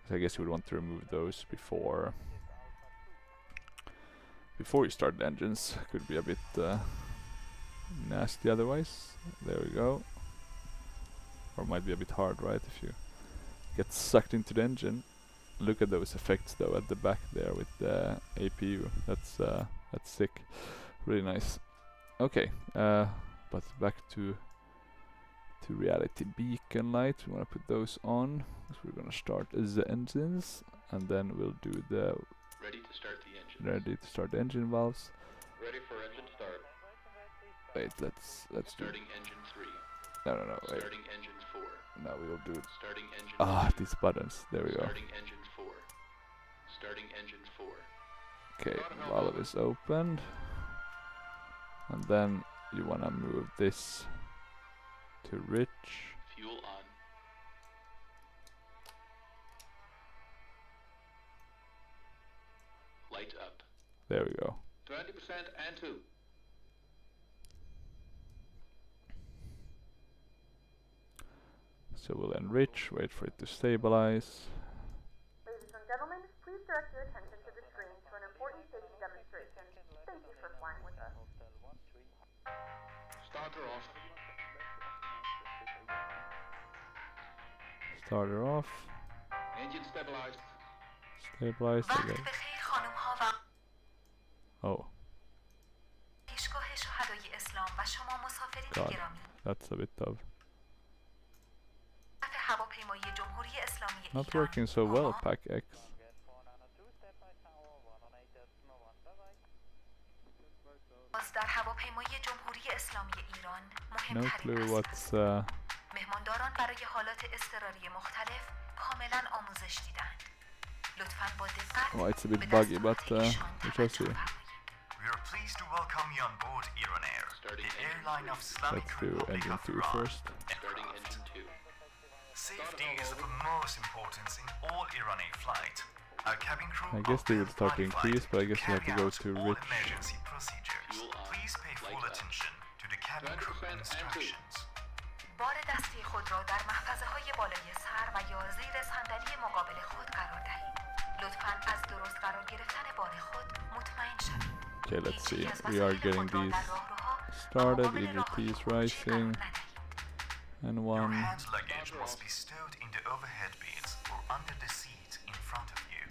So I guess you would want to remove those before you start the engines. Could be a bit nasty otherwise. There we go. Or might be a bit hard, right? If you get sucked into the engine. Look at those effects though at the back there with the APU. That's sick. Really nice. Okay, but back to reality. Beacon light. We want to put those on. So we're gonna start the engines, and then we'll do the Ready to start the engine. ready to start the engine valves. Ready for engine start. Wait, let's do. Starting engine 3. No, wait. Starting engine 4. Now we will do it. Starting engine These buttons. There we go. Starting engine 4. Starting engine 4. Okay, valve is opened, and then you wanna move this to rich. Fuel on. Light up. There we go. 20% and 2. So we'll enrich, wait for it to stabilize. Ladies and gentlemen, please direct your attention to the screen to an important safety demonstration. Thank you for flying with us. Starter off. Starter off, Engine stabilized. stabilized وقت again. بخیر خانم ها و Oh, پیشگاه شهدای اسلام و شما مسافرین God. گرامی That's a bit of طرف هواپیمایی جمهوری اسلامی not ایران working so well, آقا، Pack X. باز در هواپیمایی جمهوری اسلامی ایران No مهمترین clue اصل what's است. مهمانداران برای حالات اضطراری مختلف کاملا آموزش دیدند. لطفاً با دقت oh, it's a bit به buggy, دستورات but ایشان we shall توجه see. فرمایید. We are pleased to welcome you on board Iran Air, Starting the engine airline of three. Islamic Let's do Republic engine of 2 Iran. first. Starting Aircraft. engine 2. Safety is of most importance in all Iran Air flight. Our cabin crew I guess they will are start to qualified increase, but I guess you have to carry go out to all rich. emergency procedures. Fuel on. Please pay full Light up. attention to the cabin crew 20% and 2. instructions. بار دستی خود را در محفظه های بالای سر و یا زیر صندلی مقابل خود قرار دهید. لطفاً از درست قرار گرفتن بار خود مطمئن شوید. Okay, let's هیچ see. یک از We are وسایل getting خود را these در راهروها و started. مقابل راههای EGT is خروجی قرار rising, ندهید. and Your one. hand luggage must be stowed in the overhead bins or under the seat in front of you.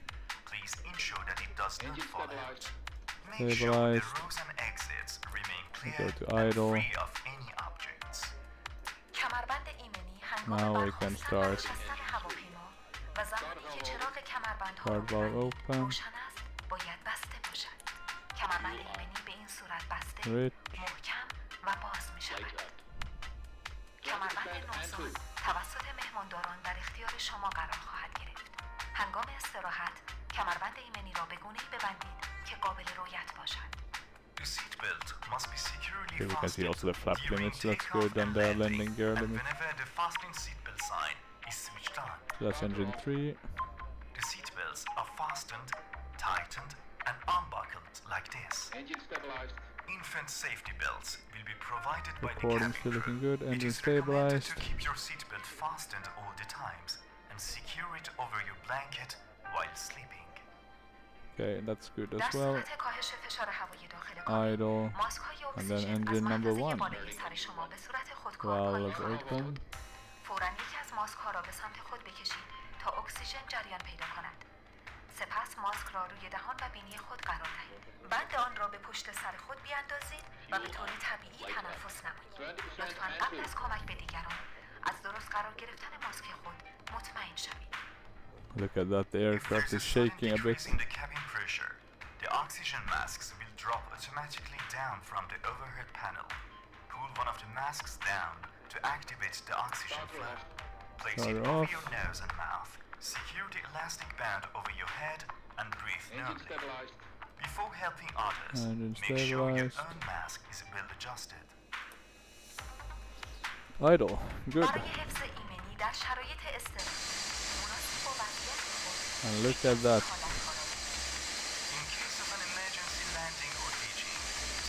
Please ensure that it does not Engine fall out. stabilized. Make sure the Stabilized. rows and exits remain We clear go to and idle. free of any objects. کمربند ایمنی Now هنگام we can برخاستن و start. نشستن هواپیما و زمانی که چراغ کمربندها Guard valve open. روشن است باید بسته باشد. کمربند ایمنی به این صورت بسته Rich. محکم و باز می شود. Light up. کمربند 20% and 2. نوزان توسط مهمانداران در اختیار شما قرار خواهد گرفت. هنگام استراحت کمربند ایمنی را به گونه‌ای ببندید که قابل رویت باشد. The seatbelt must be securely Here we can see fastened also the flap during limits, that's takeoff good, and the landing, landing gear and limit. whenever the fasten seatbelt sign is switched on. So that's engine 3. The seatbelts are fastened, tightened, and unbuckled like this. Engine stabilized. Infant safety belts will be provided by the Recording cabin still looking crew. good, It engine is recommended stabilized. to keep your seatbelt fastened all the times and secure it over your blanket while sleeping. Okay, that's good در as well. صورت کاهش فشار هوایی داخل کابین، Idle. ماسک‌های And then اکسیژن از engine number محفظه 1. بالای سر شما به صورت خودکار پایین Valve خواهد open. بود. فوراً یکی از ماسک‌ها را به سمت خود بکشید تا اکسیژن جریان پیدا کند. سپس ماسک را روی دهان و بینی خود قرار دهید. بند آن را به پشت سر خود بیاندازید و به طور طبیعی تنفس نمایید. لطفاً قبل از کمک به دیگران از درست قرار گرفتن ماسک خود مطمئن شوید. Look at that, the If aircraft there's is a sudden shaking a bit. decrease in the cabin pressure, the oxygen masks will drop automatically down from the overhead panel. Pull one of the masks down to activate the oxygen flow. Place Start it over off. your nose and mouth. Secure the elastic band over your head and breathe Engine normally. stabilized. Before helping others, Engine make sure your stabilized. own mask is well adjusted. Idle. Good. برای حفظ ایمنی در شرایط اضطراری مناسب با وضعیت خود And look at that. حالت‌ها را In case of an emergency landing or ditching,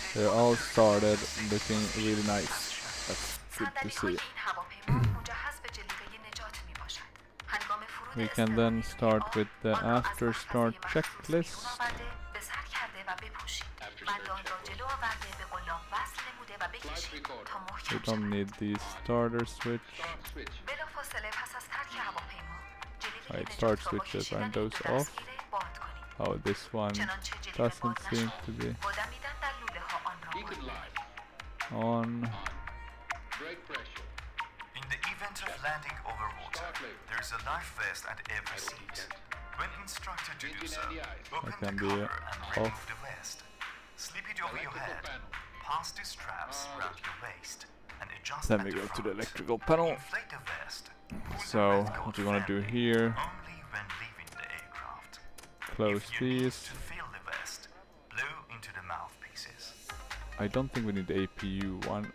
take They one all of the started safety looking positions really as nice. shown. That's good to صندلی‌های see. این هواپیما مجهز به جلیقه نجات میباشد. هنگام فرود We can اضطراری then روی start آب، with the آن را از after محفظه start مخصوص checklist. بیرون آورده، به سر کرده و بپوشید. After بند start آن را جلو آورده به قلاب وصل نموده و بکشید تا We محکم don't شود. need the starter switch. Start switch. بلافاصله پس از ترک هواپیما جلیقه Right, نجات start را با switches کشیدن and دو those off. دستگیره باد کنید. Oh, this one چنانچه جلیقه doesn't باد seem نشود. to be با دمیدن در لوله ها آن را Beacon باد light. on. On. Brake pressure. In the event of landing over water, Start lift. there is a life vest at every seat. When instructed to do Engine so, and the eyes. open can the be cover and remove off. the vest. Slip it over your Electrical head. panel. Pass the straps around your waist and adjust Then at we the go to the front. electrical panel. Inflate the vest. Pull the So, red what coat we want to do firmly, here, only when leaving the aircraft. close If you need these. to fill the vest, blow into the mouthpieces. I don't think we need the APU one,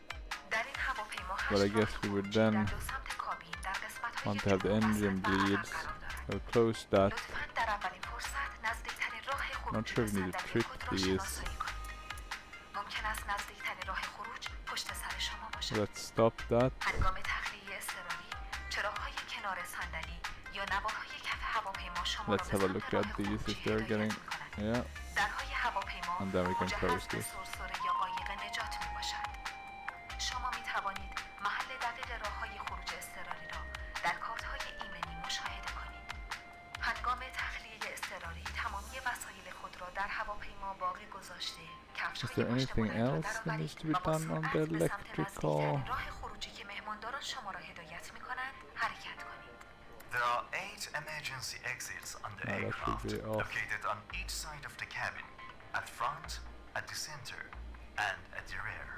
در این هواپیما but I 8 guess راه we would خروجی در then دو سمت کابین در قسمت‌های want to have the جلو و engine وسط و عقب bleeds. قرار دارد. We'll close that. لطفاً در اولین فرصت نزدیکترین راه Not خروج sure به we need to صندلی trip خود را these. شناسایی کنید. ممکن است نزدیکترین راه خروج پشت سر شما باشد. Let's stop that. هنگام تخلیه اضطراری چراغ‌های کنار صندلی یا نوارهای کف هواپیما شما را Let's به have a سمت look راه at these خروجی if they're هدایت getting. می‌کند. Yeah. درهای هواپیما And then we can مجهز close به this. سرسره یا قایق نجات میباشد. شما می توانید محل دقیق راههای خروج اضطراری را در کارت‌های ایمنی مشاهده کنید. هنگام تخلیه اضطراری تمامی وسایل خود را در هواپیما باقی گذاشته، Is کفش‌های there پشت anything بلند را else that درآورید needs to be و با done on سرعت the به سمت electrical? نزدیکترین راه خروجی که مهمانداران شما را هدایت می‌کنند حرکت کنید. There are 8 emergency exits on the No, that should aircraft, be off. located on each side of the cabin, at front, at the center, and at the rear.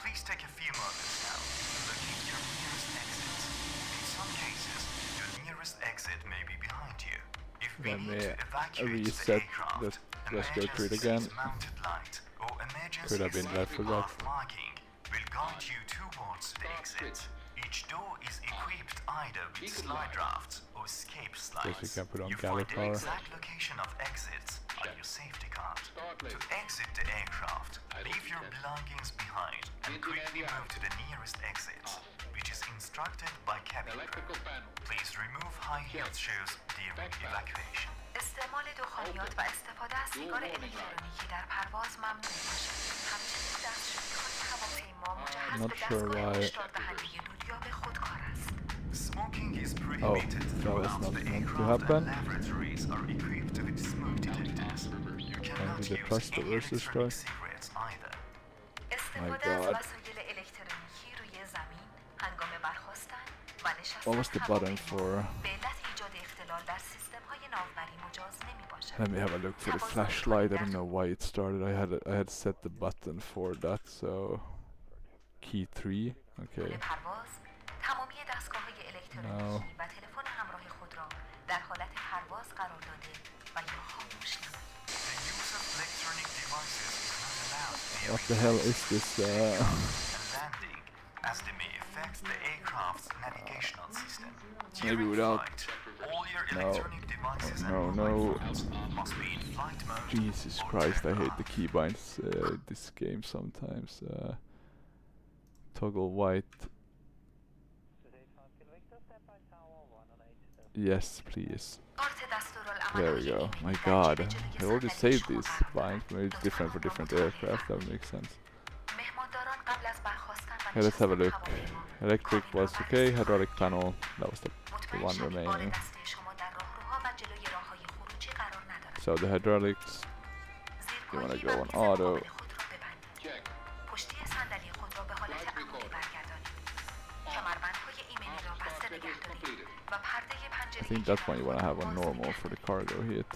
Please take a few moments now to locate your nearest exits. In some cases, your nearest exit may be behind you. If we Let need me to evacuate the reset aircraft, let's go through it again. emergency mounted light or emergency Could have been escape I forgot. path marking will guide you towards the exit. Each door is equipped either with Beacon slide light. rafts or escape slides. you can put on You find the Gallifar. exact location of exits on your safety card. Start To lift. exit the aircraft, Idle leave your check. belongings behind and Engine quickly and the move to the nearest exit, which is instructed by cabin crew. Electrical panel. Please remove high-heeled shoes during Backpack. evacuation. استعمال دخانیات و استفاده از سیگار الکترونیکی در پرواز ممنوع باشد. همچنین دستشویی‌های هواپیما مجهز Not به sure دستگاه why- هشدار دهنده دودیاب خودکار است. Smoking is prohibited that was throughout not the meant to aircraft happen. and laboratories are equipped with smoke detectors. You cannot do the use cluster any versus electronic strike. cigarettes either. استفاده از God. وسایل الکترونیکی روی زمین هنگام برخاستن و نشستن What was the button هواپیما for? به علت ایجاد اختلال در سیستم‌های ناوبری مجاز نمی‌باشد. Let me have a look for the flashlight. I don't know why it started. I had set the button for that, so key 3. Okay. طول پرواز تمامی دستگاه‌های الکترونیکی و تلفن همراه خود را در حالت پرواز قرار داده و یا خاموش نمایید. The use of electronic devices is not allowed What the hell is this? and landing, as they may affect the aircraft's navigational system. Maybe During without- flight, all your No. electronic devices and No, mobile no. phones must be in flight mode. Jesus or Christ, I turned hate off. the keybinds this game sometimes. Toggle white. Yes, please. There we go. My god, I already saved these binds, maybe it's different for different aircraft, that would make sense. Okay, let's have a look. Electric was okay, hydraulic panel, that was the one remaining. So the hydraulics, you wanna go on auto. Check. پشتی صندلی خود را به حالت عمودی برگردانید. کمربندهای ایمنی را بسته نگه دارید و پرده I پنجره think that's one you wanna have on normal for the cargo hit.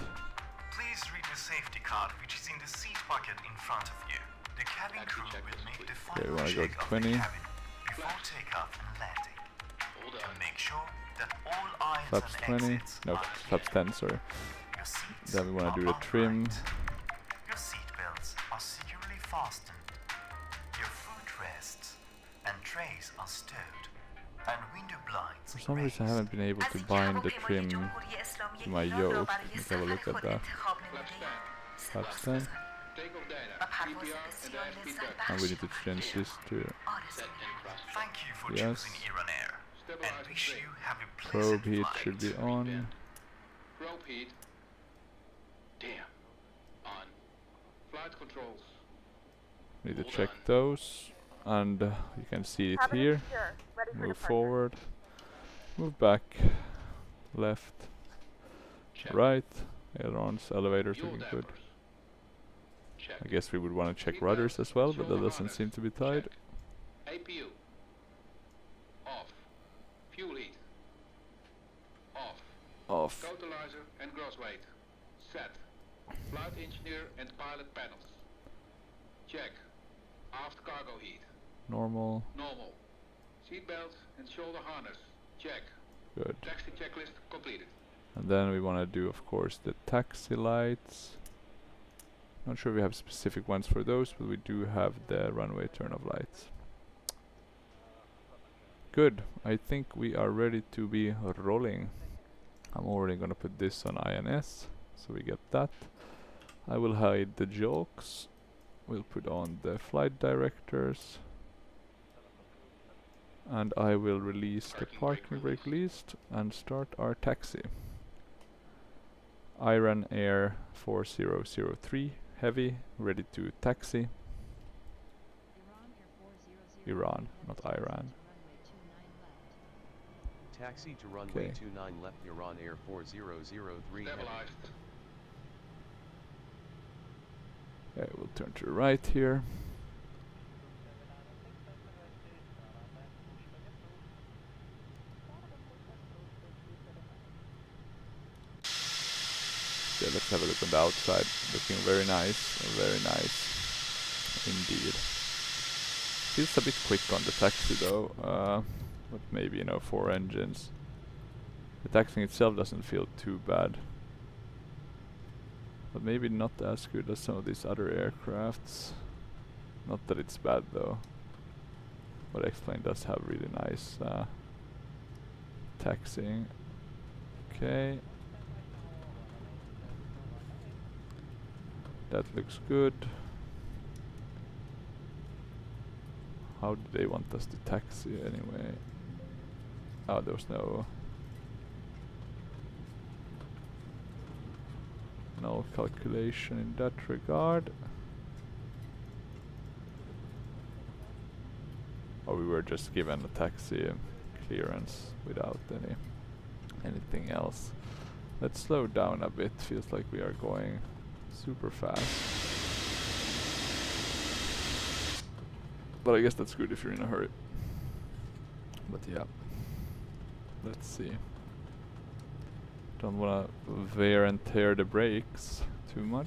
Please read the safety card which is in the seat pocket in front of you. The cabin Taxi crew will checklist make the complete. Okay, we final wanna go check to of 20. the cabin before takeoff and landing. Hold And on. make sure that all aisles Flaps and 20, exits no, are flaps 10, sorry. Your seats Then we wanna are do the trim. upright. Your seat belts are securely fastened. Your footrests and trays are stowed. And window blinds For some reason I raised. haven't been able از to اینکه bind the هواپیمای trim جمهوری اسلامی to my ایران را yoke. برای Let's have a look سفر at خود that. انتخاب Flaps نموده‌اید. 10. Flaps سپاس 10. گذاریم. Takeoff data. و پرواز CPR and بسیار the لذت FP And we بخش need to change this to آرزو Set and cross check. Thank you for Yes. choosing Iran Air. And Stabilizer wish trim. you have a probe pleasant heat flight. should be on. Probe heat. Damn. On. Flight controls. Need to Hold check on. those. And you can see it Cabin is here. secure. Ready for Move departure. forward. Move back. Left. Check. Right. Ailerons, elevators Fuel looking good. dampers. Check. I guess we would want to check Seatbelt, rudders as well, but that shoulder doesn't harness. seem to be tied. Check. APU. Off. Fuel heat. Off. Off. Totalizer and gross weight. Set. Flight engineer and pilot panels. Check. Aft cargo heat. Normal. Normal. Seatbelt and shoulder harness. Check. Good. Taxi checklist completed. And then we want to do, of course, the taxi lights. Not sure we have specific ones for those, but we do have the runway turn off lights. Good. I think we are ready to be rolling. I'm already going to put this on INS, so we get that. I will hide the jokes. We'll put on the flight directors. And I will release the parking brake released and start our taxi. Iran Air 4003 Heavy, ready to taxi. Iran, not Iran. Taxi to runway Okay. 29 left Iran Air 4003 heavy. Stabilized. Okay, we'll turn to the right here. Okay, let's have a look on the outside. Looking very nice indeed. Feels a bit quick on the taxi though, but maybe, 4 engines. The taxiing itself doesn't feel too bad. But maybe not as good as some of these other aircrafts. Not that it's bad though. But X-Plane does have really nice taxiing. Okay. That looks good. How do they want us to taxi anyway? Oh, there was no calculation in that regard. Or we were just given a taxi clearance without anything else. Let's slow down a bit. Feels like we are going super fast. But I guess that's good if you're in a hurry. But yeah. Let's see. Don't wanna wear and tear the brakes too much.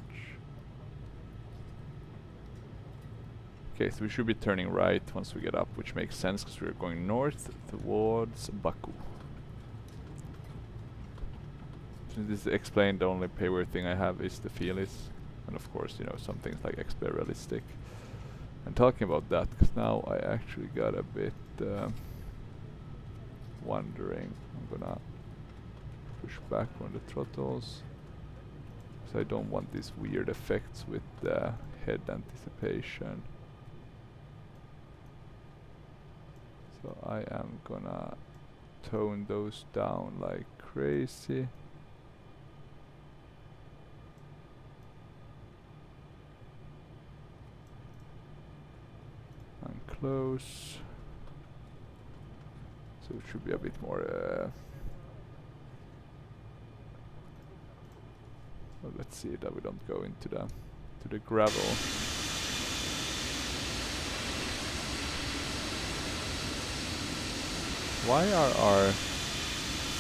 Okay, so we should be turning right once we get up, which makes sense because we're going north towards Baku. Since this is explained, the only payware thing I have is the Felis. And of course, some things like XP Realistic. And talking about that, because now I actually got a bit wondering. I'm gonna push back on the throttles, because I don't want these weird effects with the head anticipation. So I am gonna tone those down like crazy. And close. So it should be a bit more well, let's see that we don't go into the gravel. Why are our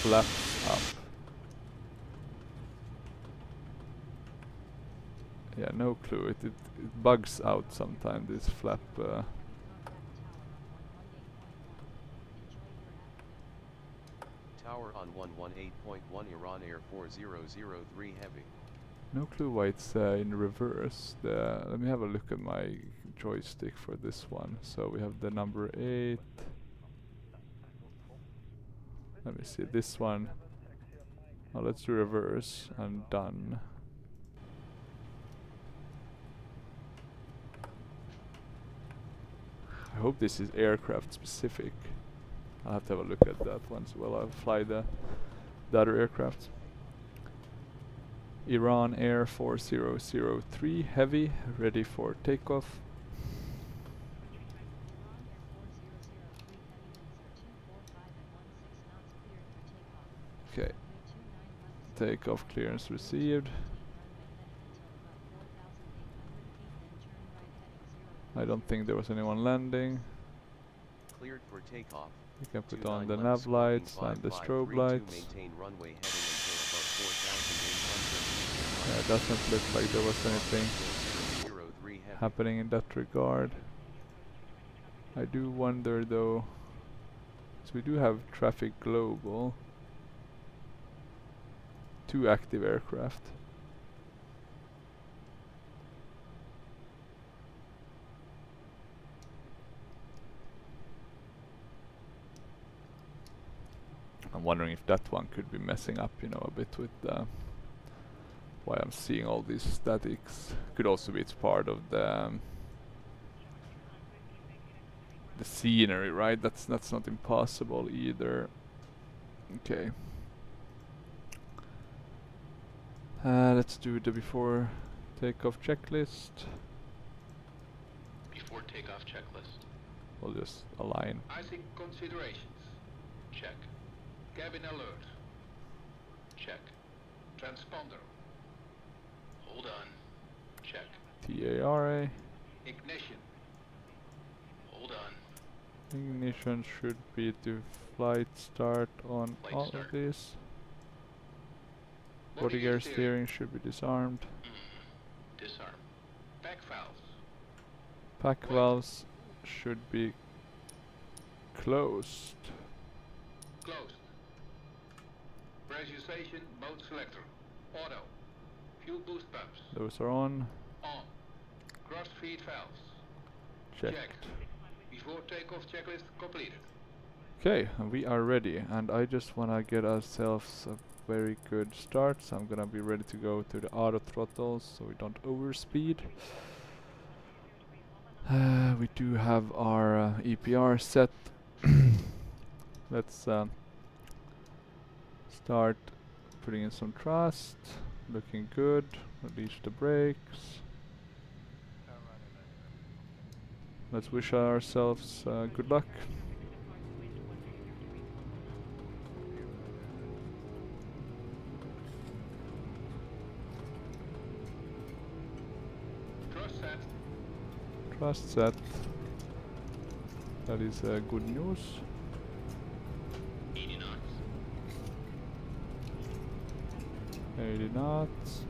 flaps up? Yeah, no clue. It bugs out sometimes, this flap. Tower on 118.1 Iran Air 4003 Heavy. No clue why it's in reverse. Let me have a look at my joystick for this one. So we have the number 8. Let me see this one. Oh, let's do reverse and done. I hope this is aircraft specific. I'll have to have a look at that once while I fly the other aircraft. Iran Air 4003 Heavy, ready for takeoff. Okay. Takeoff clearance received. I don't think there was anyone landing. Cleared for takeoff. You can put on the nav lights and the strobe lights. Maintain runway heading until above 4,800. Yeah, it doesn't look like there was anything happening in that regard. I do wonder though, so we do have traffic global. 2 active aircraft. I'm wondering if that one could be messing up, you know, a bit with why I'm seeing all these statics. Could also be it's part of the scenery, right? That's not impossible either. Okay. Let's do the before takeoff checklist. Before takeoff checklist. We'll just align. Icing considerations. Check. Cabin alert. Check. Transponder. Hold on. Check. TARA. Ignition. Hold on. Ignition should be to flight start on Flight all start. of these. Body gear steering should be disarmed. Disarm. Pack valves. Pack valves should be closed. Closed. Pressurization mode selector. Auto. Fuel boost pumps. Those are on. On. Cross feed valves. Checked. Checked. Before takeoff checklist completed. Okay, we are ready, and I just wanna get ourselves a very good start, so I'm gonna be ready to go to the auto throttles so we don't overspeed. We do have our EPR set. Let's start putting in some thrust. Looking good. Release the brakes. Let's wish ourselves good luck. Thrust set. Thrust set. That is good news. 80 knots. 80 knots.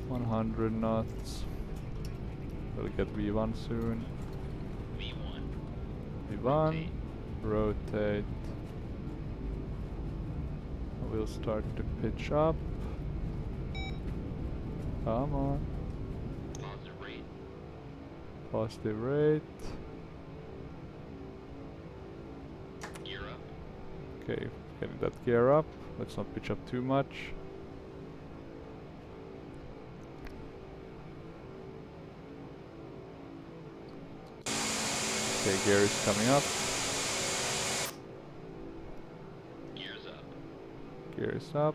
100 knots. We'll get V1 soon. V1. V1. Rotate. We'll start to pitch up. Come on. Positive rate. Positive rate. Gear up. Okay, getting that gear up. Let's not pitch up too much. Okay, gear is coming up. Gears up. Gear is up.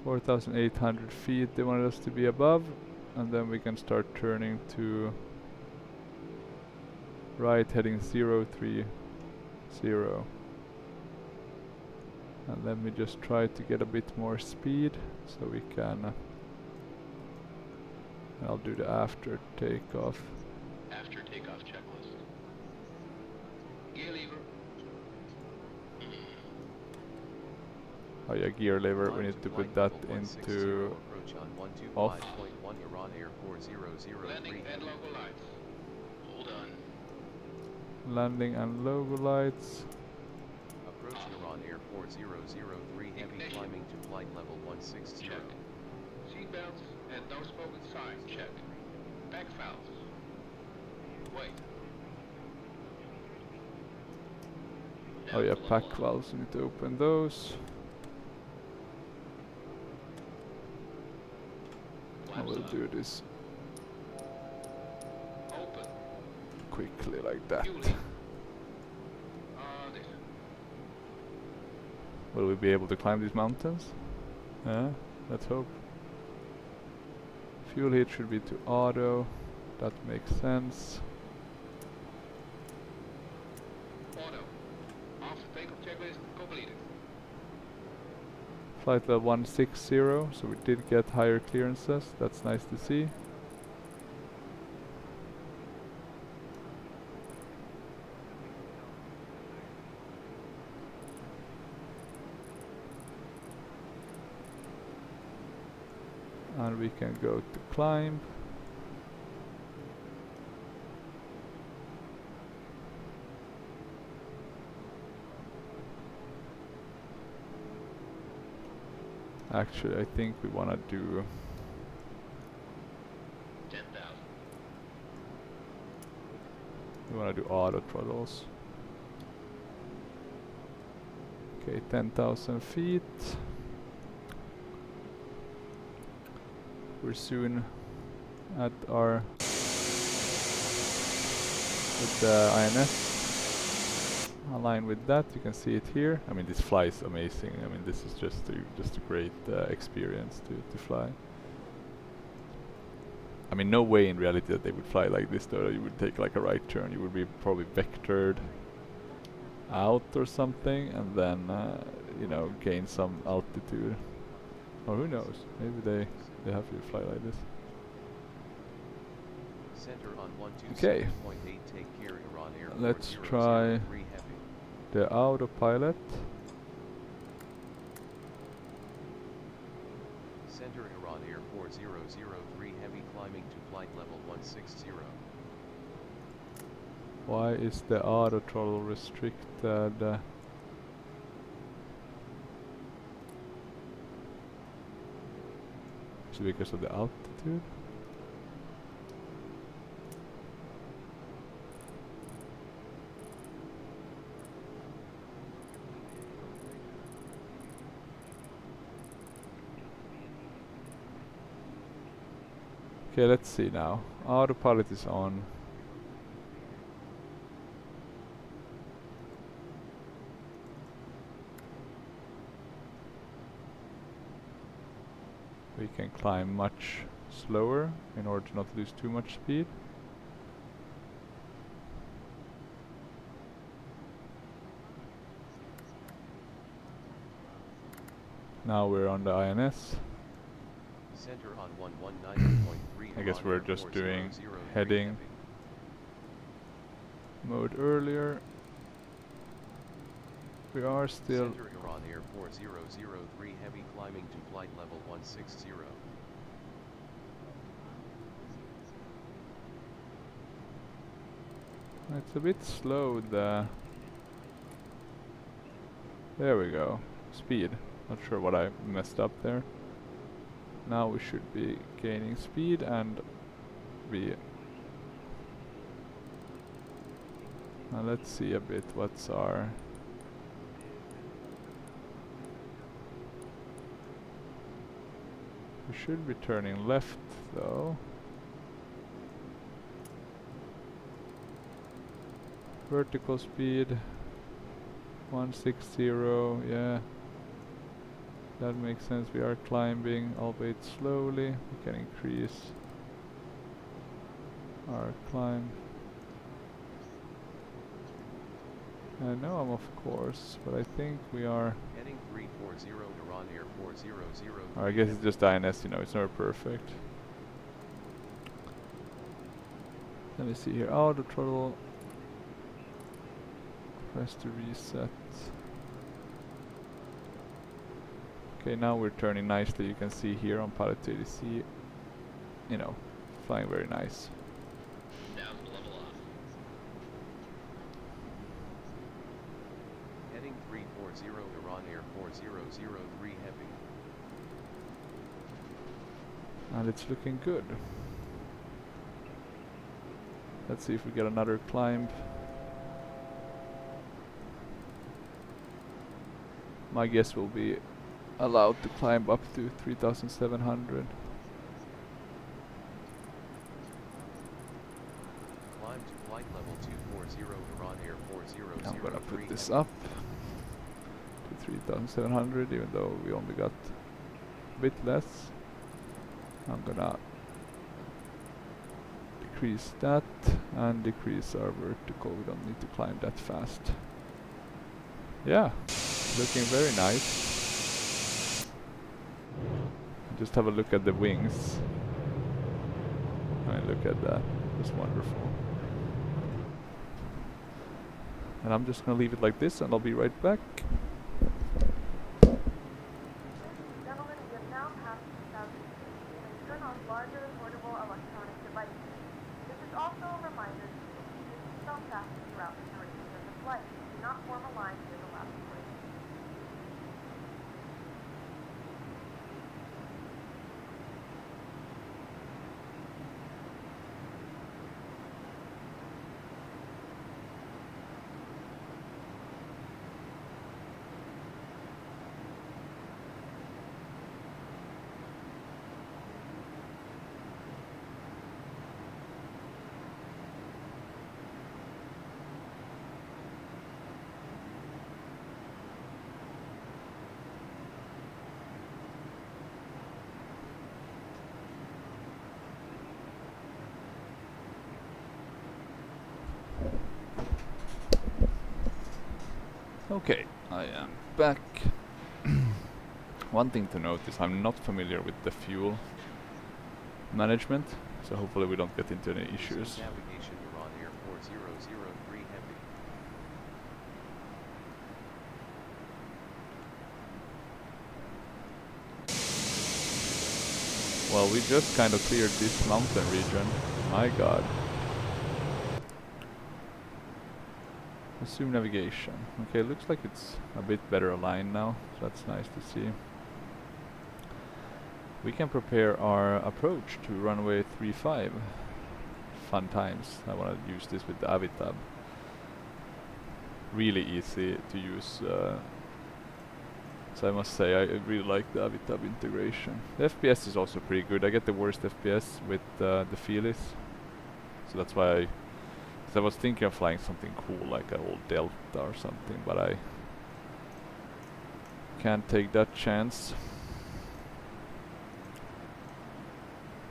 (4,800 feet they wanted us to be above, and then we can start turning to right, heading 030. And let me just try to get a bit more speed so we can I'll do the after takeoff. After takeoff checklist. Gear lever. Oh yeah, gear lever, we need to put that into off. Landing and logo lights. Hold on. Landing and logo lights. Approach Iran Air 4003 Heavy Ignition. climbing to flight level 160. Check. Seatbelts and no smoking signs. Check. Pack valves. Wait. Oh Down yeah, to pack level 1. valves, we need to open those. I Flaps will up. do this Open. quickly like that. Fueling. This. Will we be able to climb these mountains? Yeah, let's hope. Fuel heat should be to auto. That makes sense. Auto. After takeoff checklist completed. Flight level 160, so we did get higher clearances. That's nice to see. And we can go to climb. Actually, I think we want to do 10,000. we want to do auto throttles. Okay, 10,000 feet. We're soon at our with the INS. Align with that, you can see it here. I mean, this flies amazing. I mean, this is just a great experience to fly. I mean, no way in reality that they would fly like this though. You would take like a right turn, you would be probably vectored out or something, and then you know, gain some altitude. Or who knows? Maybe they have you fly like this. Center on 126.8, Okay. take care Iran Air Let's 4003 Heavy. The autopilot. Center Iran Air 4003 Heavy climbing to flight level 160. Why is the auto throttle restricted? Is it because of the altitude? Okay, let's see now. Autopilot is on. We can climb much slower in order to not lose too much speed. Now we're on the INS. Center on 119.3. I guess Iran we're Air just doing 4003 heading Heavy. mode earlier. We are still Center Iran Air 4003 Heavy climbing to flight level 160. it's a bit slow there we go. Speed. Not sure what I messed up there. Now we should be gaining speed and be... Now let's see a bit what's our... We should be turning left though. Vertical speed 160, yeah. That makes sense. We are climbing, albeit slowly. We can increase our climb. No, I'm of course, but I think we are... Heading 340 Iran Air 4003. I guess it's just INS, you know, it's never perfect. Let me see here. Auto throttle. Press to reset. Okay, now we're turning nicely. You can see here on Pilot ADC, you know, flying very nice. Down to level off. Heading 340 Iran Air 4003 Heavy. And it's looking good. Let's see if we get another climb. My guess will be allowed to climb up to 3,700. Climb to flight level 240 Iran Air 4003. I'm gonna put this up to 3,700, even though we only got a bit less. I'm gonna decrease that and decrease our vertical. We don't need to climb that fast. Yeah, looking very nice. Just have a look at the wings. I mean, look at that. It's wonderful. And I'm just gonna leave it like this and I'll be right back. Ladies and gentlemen, we have now passed 2,000 feet. You may turn on larger portable electronic devices. This is also a reminder to keep your seatbelt fastened throughout the duration of the flight. Do not form a line near the last bridge. Okay, I am back. One thing to note is I'm not familiar with the fuel management, so hopefully we don't get into any issues. Navigation Iran Air 4003 Heavy. Well, we just kind of cleared this mountain region. My god. Assume navigation. Okay, looks like it's a bit better aligned now, so that's nice to see. We can prepare our approach to runway 35. Fun times. I want to use this with the Avitab. Really easy to use. So I must say, I really like the Avitab integration. The FPS is also pretty good. I get the worst FPS with the Felis. So that's why I was thinking of flying something cool like an old Delta or something, but I can't take that chance.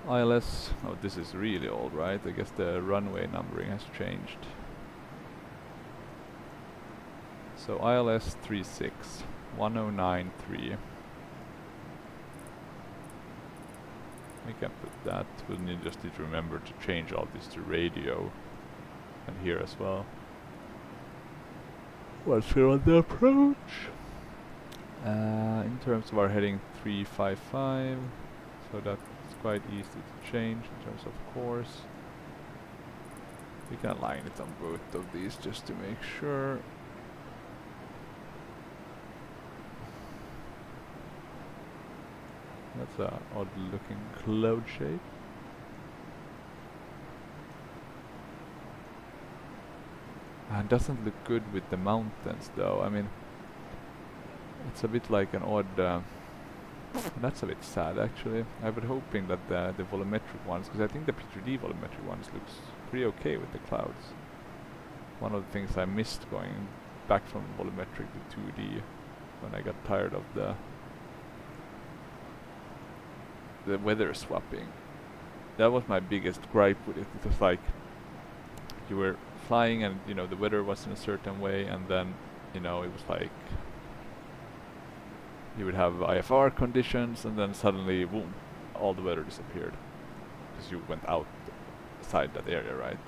ILS, oh, this is really old, right? I guess the runway numbering has changed. So ILS 36 1093. We can put that. We'll just need to remember to change all this to radio. And here as well. Once we're on the approach. In terms of our heading 355, so that's quite easy to change in terms of course. We can align it on both of these just to make sure. That's a odd looking cloud shape. And doesn't look good with the mountains though. I mean, it's a bit like an odd... that's a bit sad actually. I was hoping that the volumetric ones, because I think the P3D volumetric ones looks pretty okay with the clouds. One of the things I missed going back from volumetric to 2D when I got tired of the weather swapping. That was my biggest gripe with it. It was like you were flying and you know the weather was in a certain way, and then you know it was like you would have IFR conditions and then suddenly boom, all the weather disappeared because you went outside that area, right?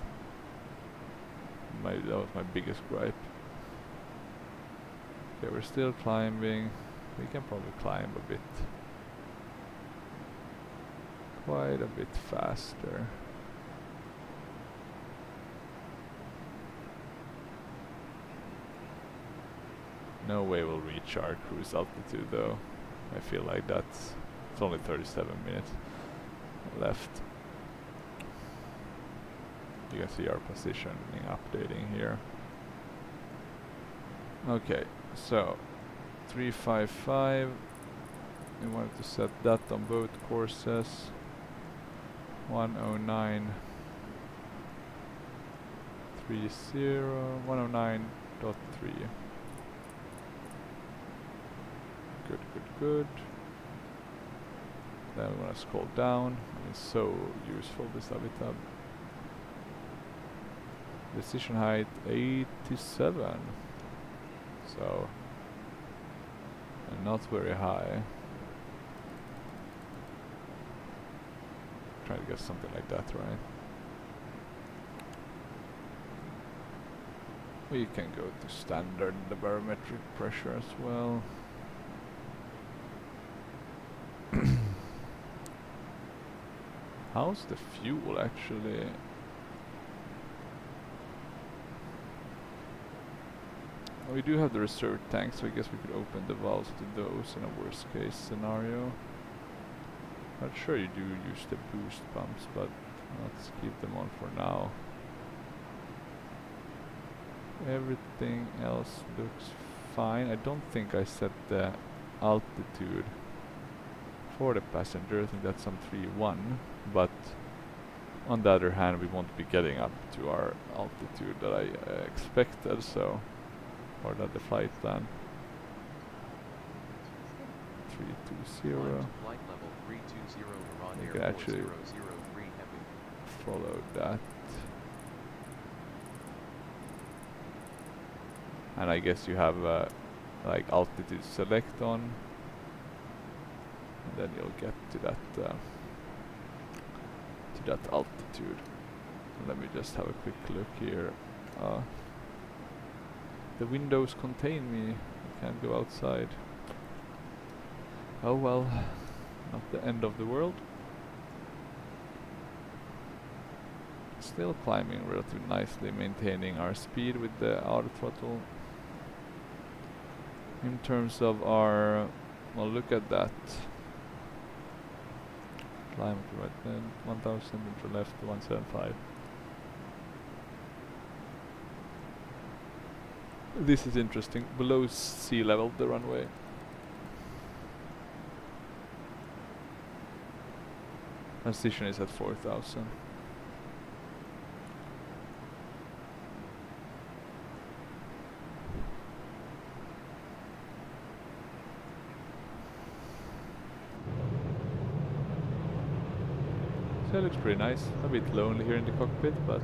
That was my biggest gripe. Okay, we're still climbing. We can probably climb a bit, quite a bit faster. No way we'll reach our cruise altitude though. I feel like it's only 37 minutes left. You can see our positioning updating here. Okay, so 355. We wanted to set that on both courses. 109.30, 109.3. Good, good, good. Then we want to scroll down. It's so useful, this Habitab. Decision height 87. So, and not very high. Try to get something like that, right? We can go to standard, the barometric pressure as well. How's the fuel actually? We do have the reserve tanks, so I guess we could open the valves to those in a worst case scenario. Not sure you do use the boost pumps, but let's keep them on for now. Everything else looks fine. I don't think I set the altitude for the passenger. I think that's some 3.1, but on the other hand we won't be getting up to our altitude that I expected, so, or that the flight plan. 320. Flight level 320 Iran You Air can actually 4003 heavy. follow that. And I guess you have like altitude select on, and then you'll get to that altitude. Let me just have a quick look here. The windows contain me. I can't go outside. Oh well, not the end of the world. Still climbing relatively nicely, maintaining our speed with the auto throttle. In terms of our, well, look at that. Climb to right then, 1000 to the left, 175. This is interesting. Below sea level, the runway. Transition is at 4000. So it looks pretty nice. A bit lonely here in the cockpit, but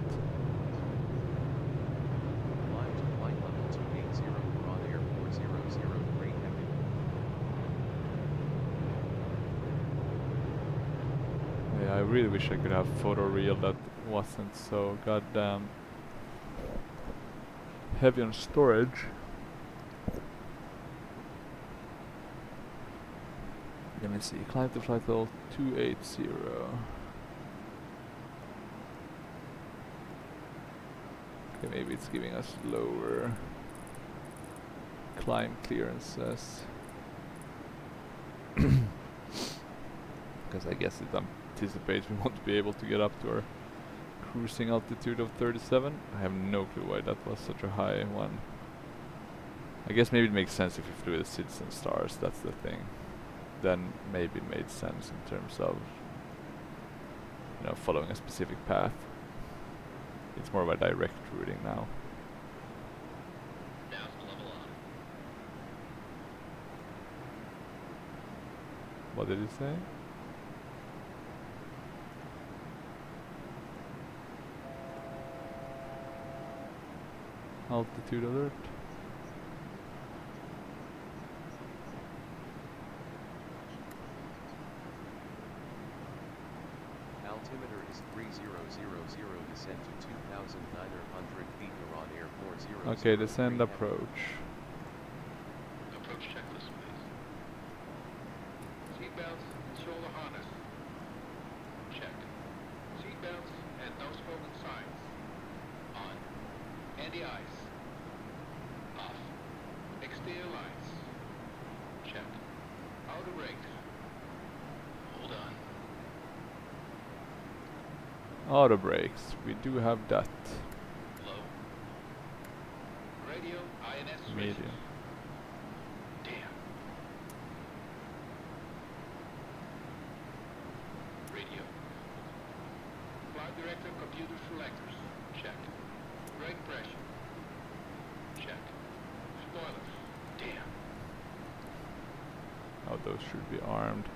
Climb to flight level 280 Iran Air 4003 heavy. yeah, I really wish I could have photo reel that wasn't so goddamn heavy on storage. Let me see. Climb to flight level 280. Okay, maybe it's giving us lower climb clearances. Because I guess it anticipates we won't be able to get up to our cruising altitude of 37. I have no clue why that was such a high one. I guess maybe it makes sense if you flew the Citizen stars, that's the thing. Then maybe it made sense in terms of, you know, following a specific path. It's more of a direct routing now. Now's the level on. What did it say? Altitude alert. Altimeter is 3000, descent to 2,900 feet, Iran Air 40. Okay, descend approach. Approach checklist, please. Seatbelts and shoulder harness. Check. Seatbelts and no smoking signs. On. Anti-ice. Off. Exterior lights. Check. Outer brakes. Hold on. Auto brakes, we do have that. Low. Radio INS switches. Medium. Damn. Radio. Flight director computer selectors. Check. Brake pressure. Check. Spoilers. Damn. Oh, those should be armed.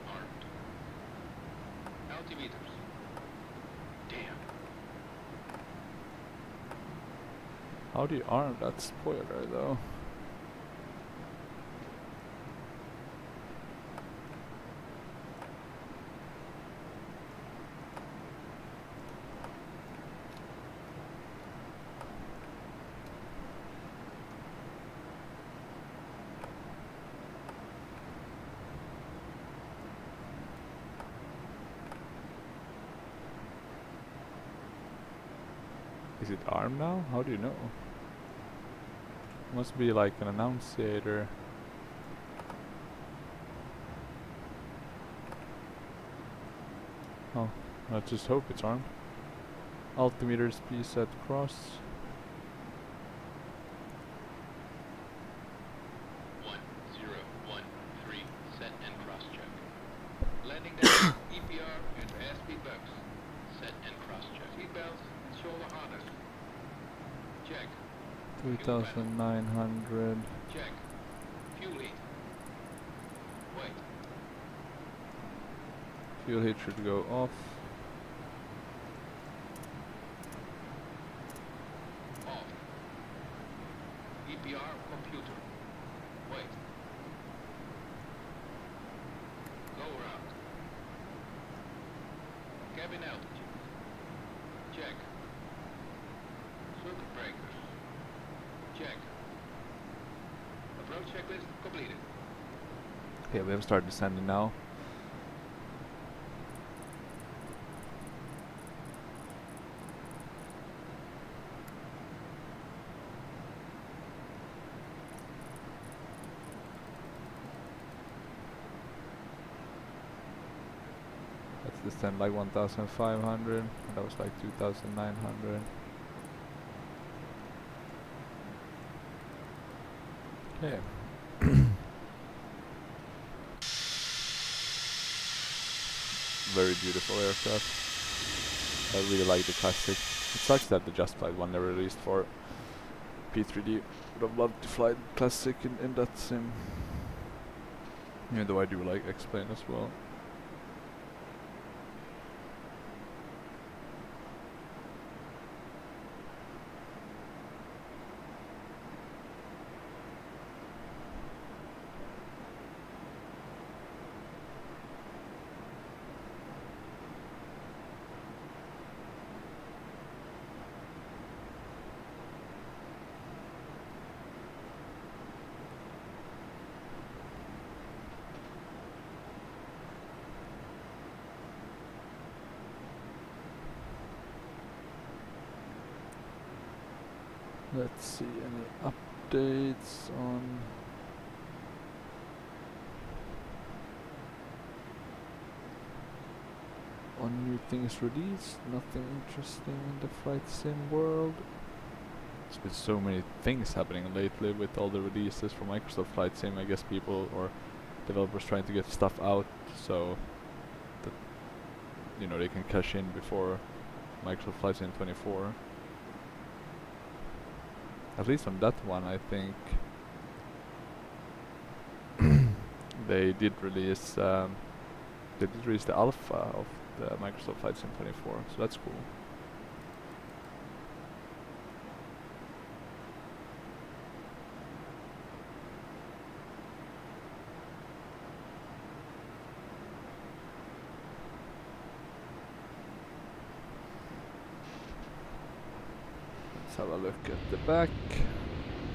Armed. Altimeters. Damn. How do you arm that spoiler though? Is it armed now? How do you know? Must be like an annunciator. Oh, let's just hope it's armed. Altimeter speed set cross. 1013. Set and cross check. Landing down. EPR and airspeed bugs. Set and cross check. Seatbelts and shoulder harness. Check. 2,900. Check. Fuel heat. Wait. Fuel heat should go off. Off. EPR computer. Wait. Go around. Cabin altitude. Check. Circuit breakers. Check. Approach checklist completed. Okay, we have started descending now. Let's descend like 1,500. That was like 2,900. Okay. Very beautiful aircraft. I really like the classic. It sucks that the Just Flight one never released for P3D. Would have loved to fly classic in that sim. Even though I do like X-Plane as well. Let's see any updates on on new things released. Nothing interesting in the flight sim world. There's been so many things happening lately with all the releases from Microsoft Flight Sim. I guess people or developers trying to get stuff out so that they can cash in before Microsoft Flight Sim 24. At least on that one, I think they did release the alpha of the Microsoft Flight Sim 24, so that's cool. Let's have a look at the back.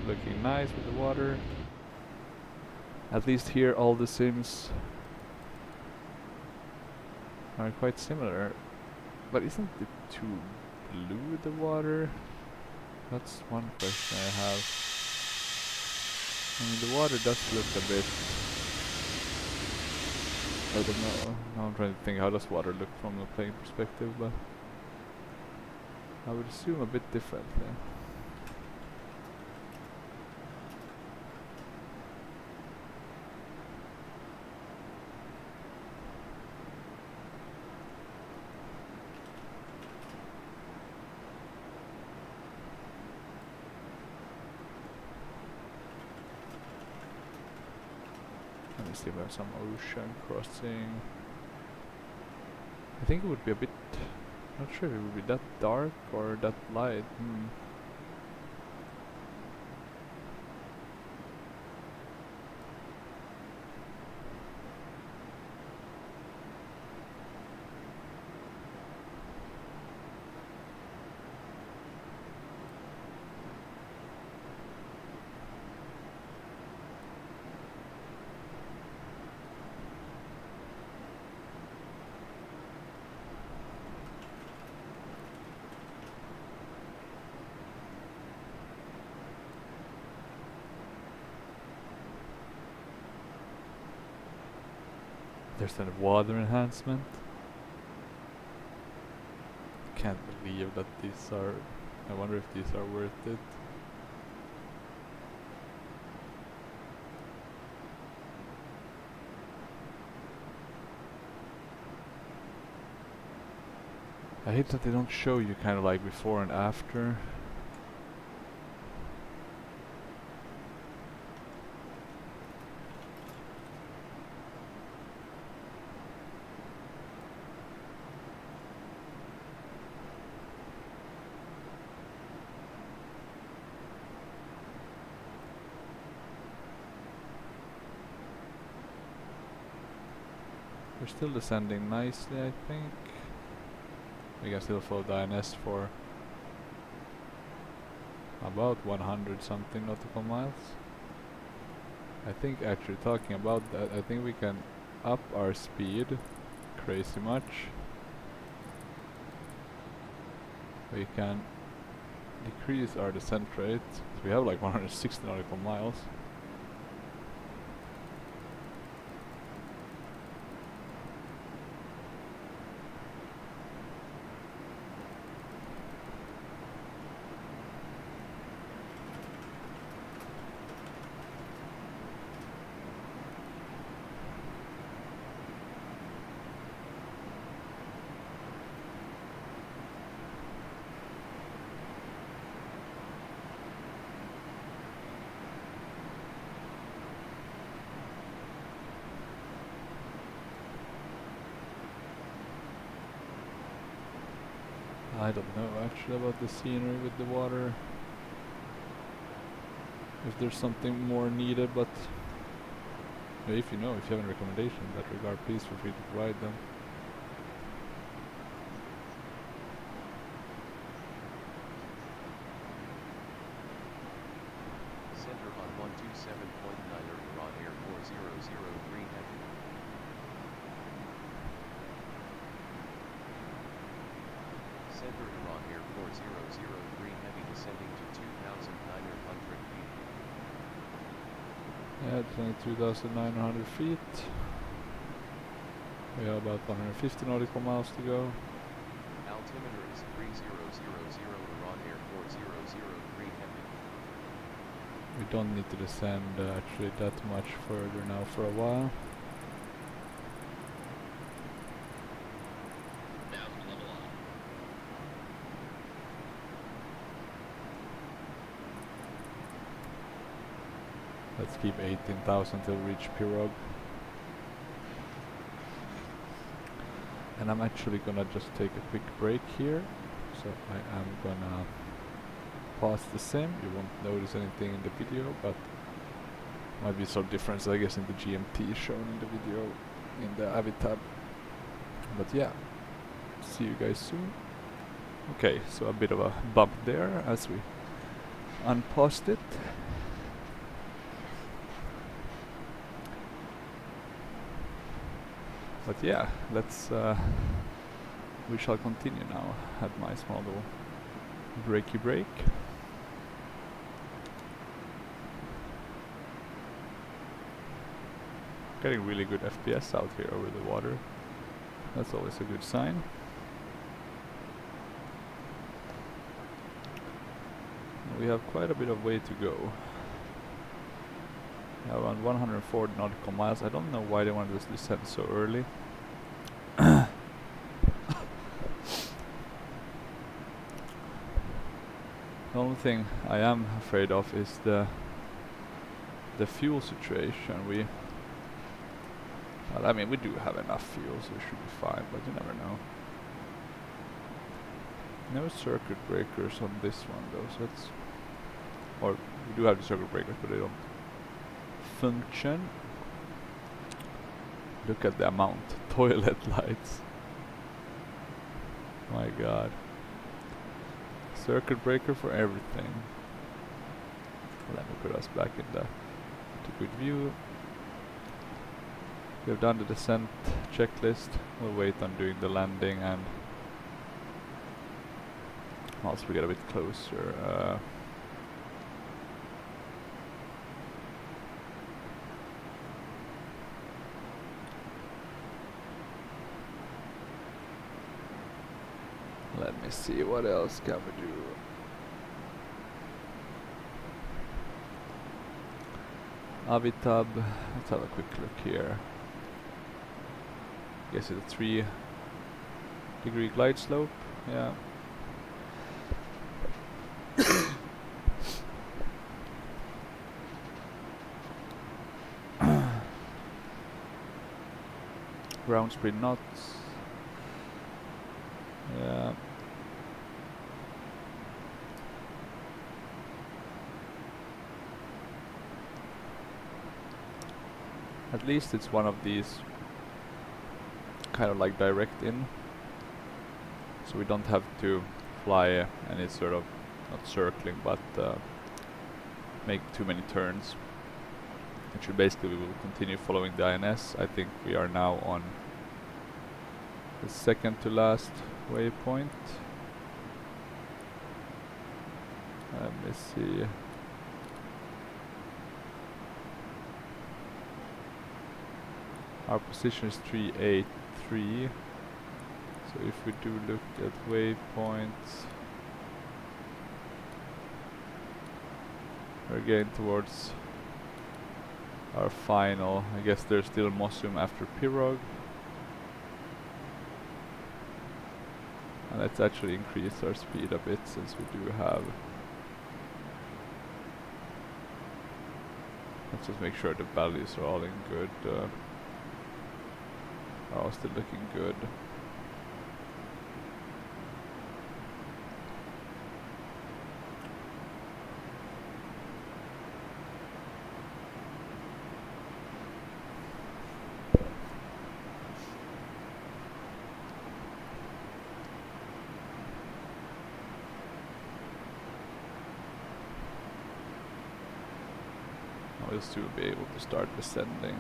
Looking nice with the water. At least here all the sims are quite similar. But isn't it too blue, the water? That's one question I have. I mean, the water does look a bit... I don't know. Now I'm trying to think, how does water look from a playing perspective, but I would assume a bit differently. Let me see if I have some ocean crossing. I think it would be a bit... not sure if it would be that dark or that light. There's a water enhancement. Can't believe that these are... I wonder if these are worth it. I hate that they don't show you kind of like before and after. We're still descending nicely, I think. We can still follow the INS for about 100 something nautical miles. I think, actually talking about that, I think we can up our speed crazy much. We can decrease our descent rate. So we have like 160 nautical miles. I don't know actually about the scenery with the water. If there's something more needed, but if you know, if you have any recommendation in that regard, please feel free to provide them. Center on 127.9 Iran Air 4003 Heavy. Center Iran Air 4003 Heavy descending to 2,900 feet. Yeah, it's only 2,900 feet. We have about 150 nautical miles to go. Altimeter is 3000, Iran Airport 003 Heavy. We don't need to descend actually that much further now for a while. Now level on. Let's keep 18,000 till we reach Pirog. And I'm actually gonna just take a quick break here. So I am gonna pause the sim. You won't notice anything in the video, but might be some difference I guess in the GMT shown in the video in the Avitab. But yeah, see you guys soon. Okay, so a bit of a bump there as we unpaused it. But yeah, let's we shall continue now at my small little breaky break. Getting really good FPS out here over the water. That's always a good sign. We have quite a bit of way to go. Around 104 nautical miles. I don't know why they wanted us to descend so early. The only thing I am afraid of is the fuel situation. Well, I mean, we do have enough fuel, so we should be fine, but you never know. No circuit breakers on this one though, so that's... Or, we do have the circuit breakers, but they don't function. Look at the amount. Toilet lights. My god. Circuit breaker for everything. Let me put us back in the good view. We have done the descent checklist. We'll wait on doing the landing, and once we get a bit closer, let me see, what else can we do? Avitab, let's have a quick look here. Guess it's a 3-degree glide slope, yeah. Ground speed knots. Yeah. At least it's one of these kind of like direct in, so we don't have to fly any sort of, not circling, but make too many turns. Actually, basically we will continue following the INS. I think we are now on the second to last waypoint. Let me see. Our position is 383. So if we do look at waypoints, we're getting towards our final. I guess there's still Mossum after Pirog. And let's actually increase our speed a bit, since we do have... Let's just make sure the values are all in good. Are all still looking good. We'll still be able to start descending.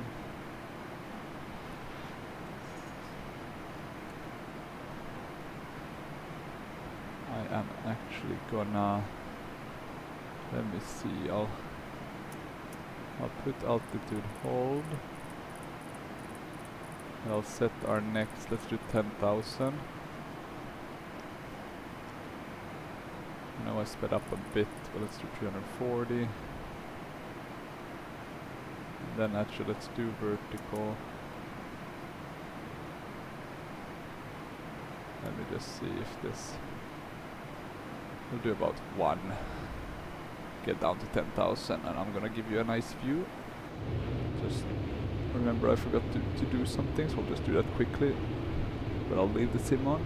I am actually gonna, let me see, I'll put altitude hold. I'll set our next, let's do 10,000. I know I sped up a bit, but let's do 340. And then actually let's do vertical. Let me just see if this... We'll do about 1. Get down to 10,000 and I'm gonna give you a nice view. Just remember I forgot to do something, so I'll just do that quickly. But I'll leave the sim on.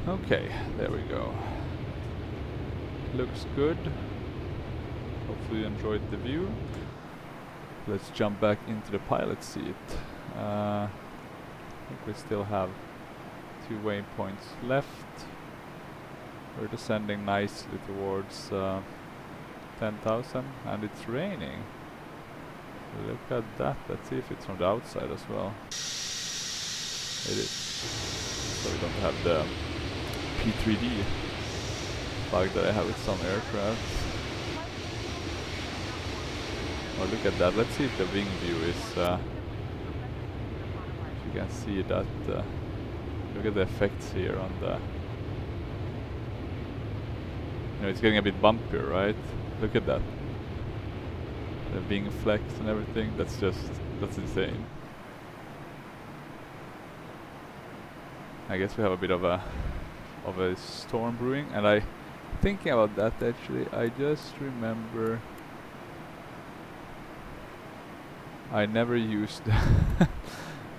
Okay, there we go. Looks good. Hopefully you enjoyed the view. Let's jump back into the pilot seat. I think we still have 2 waypoints left. We're descending nicely towards 10,000 and it's raining. Look at that. Let's see if it's from the outside as well. It is. So we don't have the P3D bug that I have with some aircraft. Oh, look at that. Let's see if the wing view is... if you can see that... look at the effects here on the... You know, it's getting a bit bumpier, right? Look at that. The wing flex and everything. That's insane. I guess we have a bit of a storm brewing, and I thinking about that actually, I just remember I never used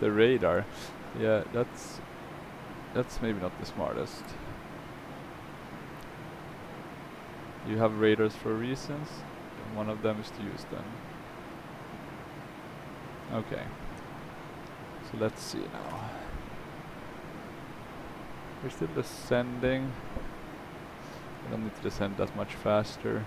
the radar. Yeah, that's maybe not the smartest. You have radars for reasons, and one of them is to use them. Okay. So let's see now. We're still descending. I don't need to descend that much faster.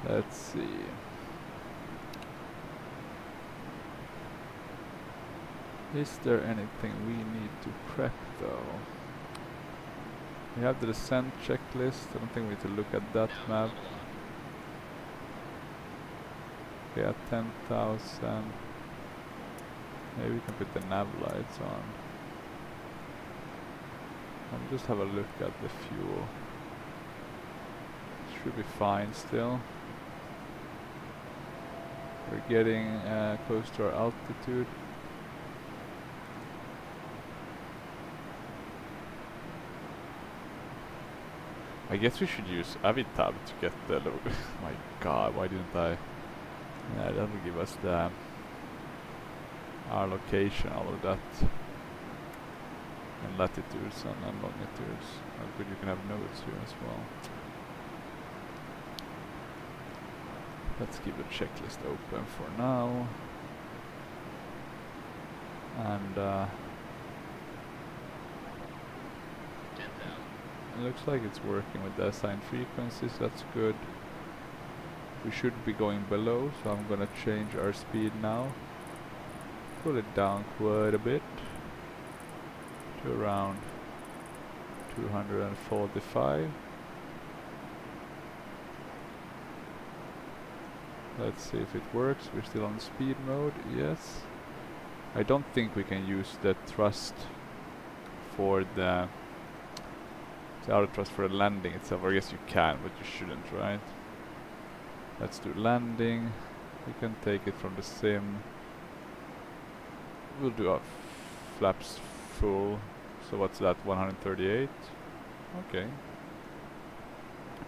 Let's see. Is there anything we need to prep though? We have the descent checklist. I don't think we need to look at that map. Okay, at 10,000. Maybe we can put the nav lights on. And just have a look at the fuel. Should be fine still. We're getting close to our altitude. I guess we should use Avitab to get the low. My god, why didn't I? Yeah, that will give us the our location, all of that, and latitudes and longitudes. But you can have nodes here as well. Let's keep the checklist open for now. And 10,000. it looks like it's working with the assigned frequencies. That's good. We should be going below, so I'm gonna change our speed now. Pull it down quite a bit to around 245. Let's see if it works. We're still on speed mode. Yes. I don't think we can use the thrust for the auto thrust for the landing itself. Or I guess you can, but you shouldn't, right? Let's do landing. We can take it from the sim. We'll do our flaps full. So what's that? 138. Okay.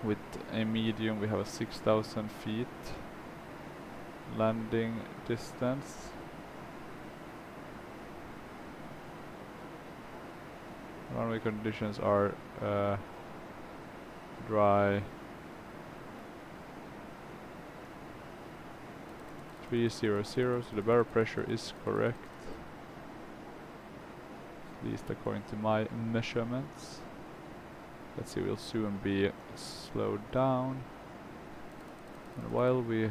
With a medium, we have a 6,000 feet landing distance. Runway conditions are dry. 300, so the barrel pressure is correct. At least according to my measurements. Let's see, we'll soon be slowed down. And while we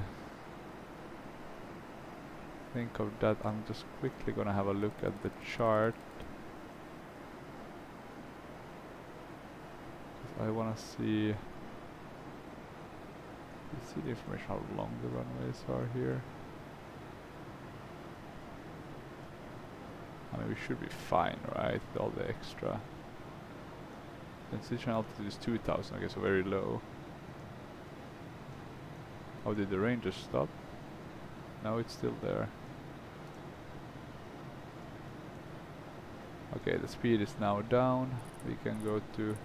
think of that, I'm just quickly gonna have a look at the chart. I wanna see See the information how long the runways are here. I mean, we should be fine, right? With all the extra. Transition altitude is 2000, I guess, so very low. Oh, did the rain just stop? No, it's still there. Okay, the speed is now down. We can go to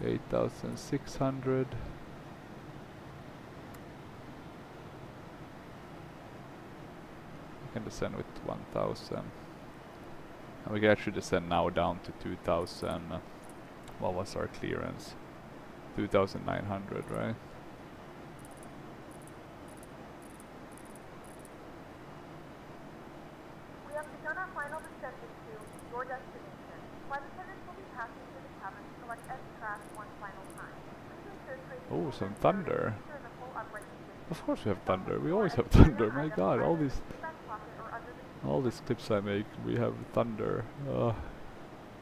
8,600. We can descend with 1,000. And we can actually descend now down to 2,000. What was our clearance? 2,900, right? We have begun our final descent into your destination. Flight attendants will be passing through the cabin to select S-craft one final time. Please ensure tracing Oh, will some ensure thunder. the full upright position. Of course we have thunder. We Or always have any other thunder. My item god, all either these in the back pocket or under the all these clips I make, we have thunder.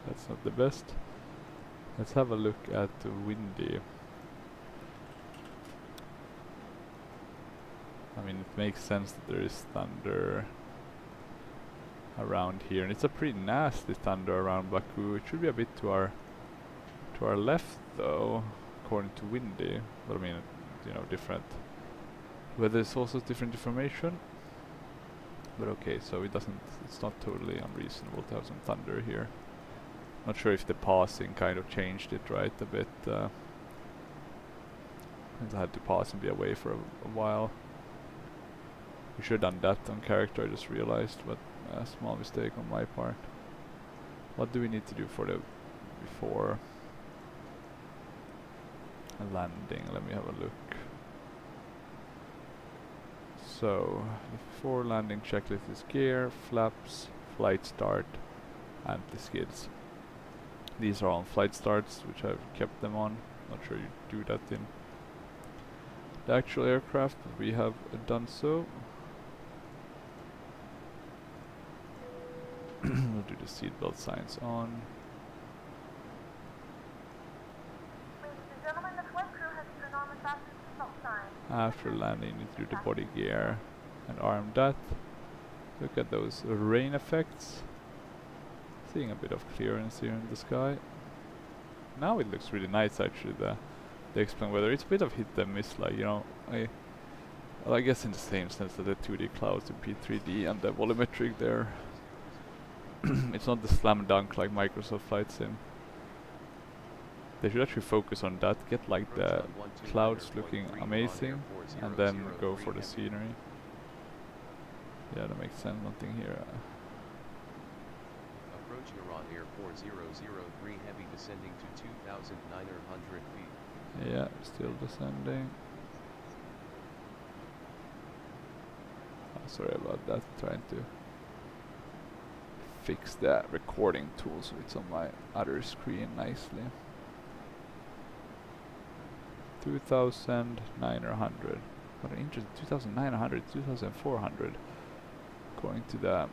That's not the best. Let's have a look at Windy. I mean, it makes sense that there is thunder around here, and it's a pretty nasty thunder around Baku. It should be a bit to our left, though, according to Windy. But I mean, you know, different weather sources, different information. But okay, so it's not totally unreasonable to have some thunder here. Not sure if the passing kind of changed it, right, a bit. I had to pass and be away for a while. We should have done that on character, I just realized, but a small mistake on my part. What do we need to do for the before a landing? Let me have a look. So, the before landing checklist is gear, flaps, flight start, anti-skids. These are on flight starts, which I've kept them on. Not sure you do that in the actual aircraft, but we have done so. We'll do the seatbelt signs on. Ladies and gentlemen, the flight crew has turned on the fasten seatbelt sign. After landing, you need to do the body gear and arm that. Look at those rain effects. Seeing a bit of clearance here in the sky. Now it looks really nice, actually, the explain weather. It's a bit of hit and miss, like, you know, well, I guess in the same sense that the 2D clouds in P3D and the volumetric there. It's not the slam dunk like Microsoft Flight Sim. They should actually focus on that, get like the clouds looking amazing, and then go for the scenery. Yeah, that makes sense. Nothing here. Approach Iran Air 4003 Heavy descending to 2,900 feet. Yeah, still descending. Oh, sorry about that. Trying to fix that recording tool so it's on my other screen nicely. 2,900. What an interesting 2,900, 2,400 according to the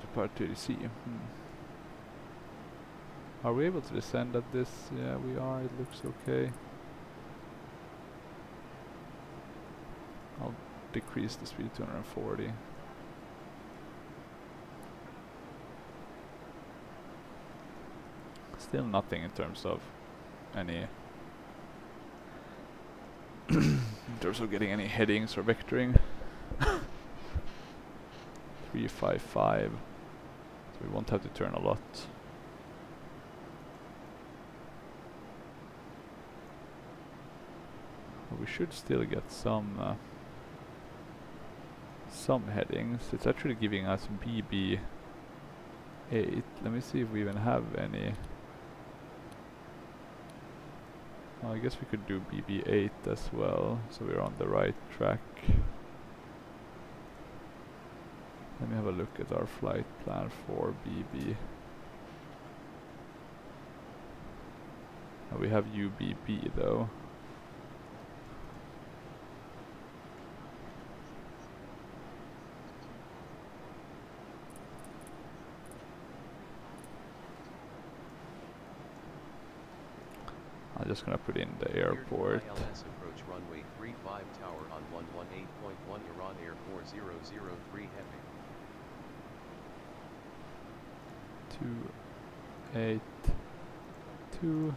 departure to sea. Are we able to descend at this? Yeah, we are. It looks okay. I'll decrease the speed to 240. Still nothing in terms of any in terms of getting any headings or vectoring. 355. So we won't have to turn a lot. But we should still get some headings. It's actually giving us BB8. Let me see if we even have any. Well, I guess we could do BB8 as well, so we're on the right track. Let me have a look at our flight plan for BB. We have UBB though. I'm just gonna put in the Cleared for airport. ILS approach runway 35 tower on 118.1 Iran Air 4003 heavy. 282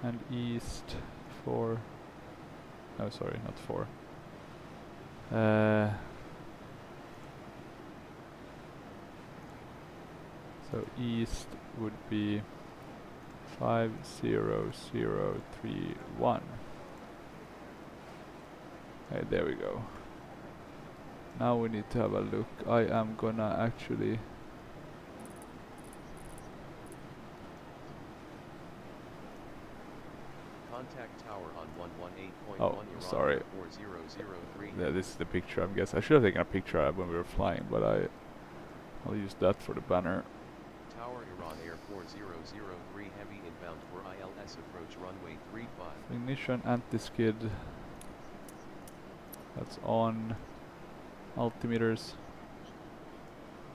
and east 4. Oh, sorry, not 4. So east would be 50031. Okay, there we go. Now we need to have a look. I am gonna actually Contact tower on 118.1 Oh, Iran sorry. Air 4003 yeah, this is the picture. I guess I should have taken a picture of when we were flying, but I'll use that for the banner. Tower Iran Air 4003 heavy inbound for ILS approach runway 35. Ignition, anti-skid. That's on. Altimeters.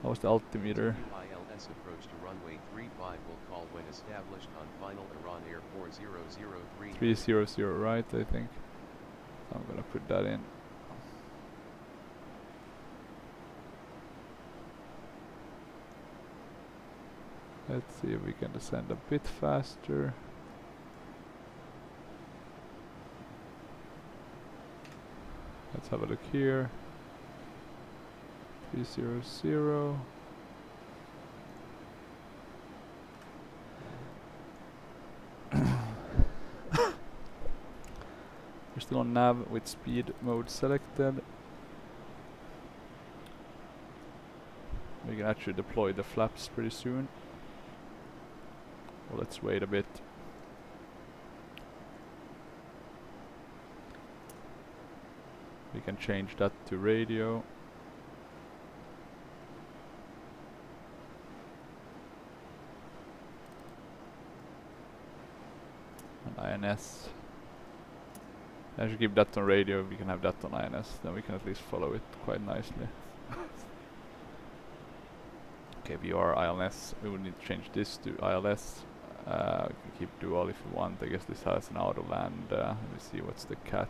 How was the altimeter? ILS approach to runway 35 will call when established on final Iran Air 4003. 300, right, I think. So I'm gonna put that in. Let's see if we can descend a bit faster. Let's have a look here. 300. We're still on nav with speed mode selected. We can actually deploy the flaps pretty soon. Well, let's wait a bit. We can change that to radio. And INS. I should keep that on radio, we can have that on INS, then we can at least follow it quite nicely. Okay, VR ILS, we will need to change this to ILS. We can keep dual if you want. I guess this has an auto land. Let me see what's the CAT.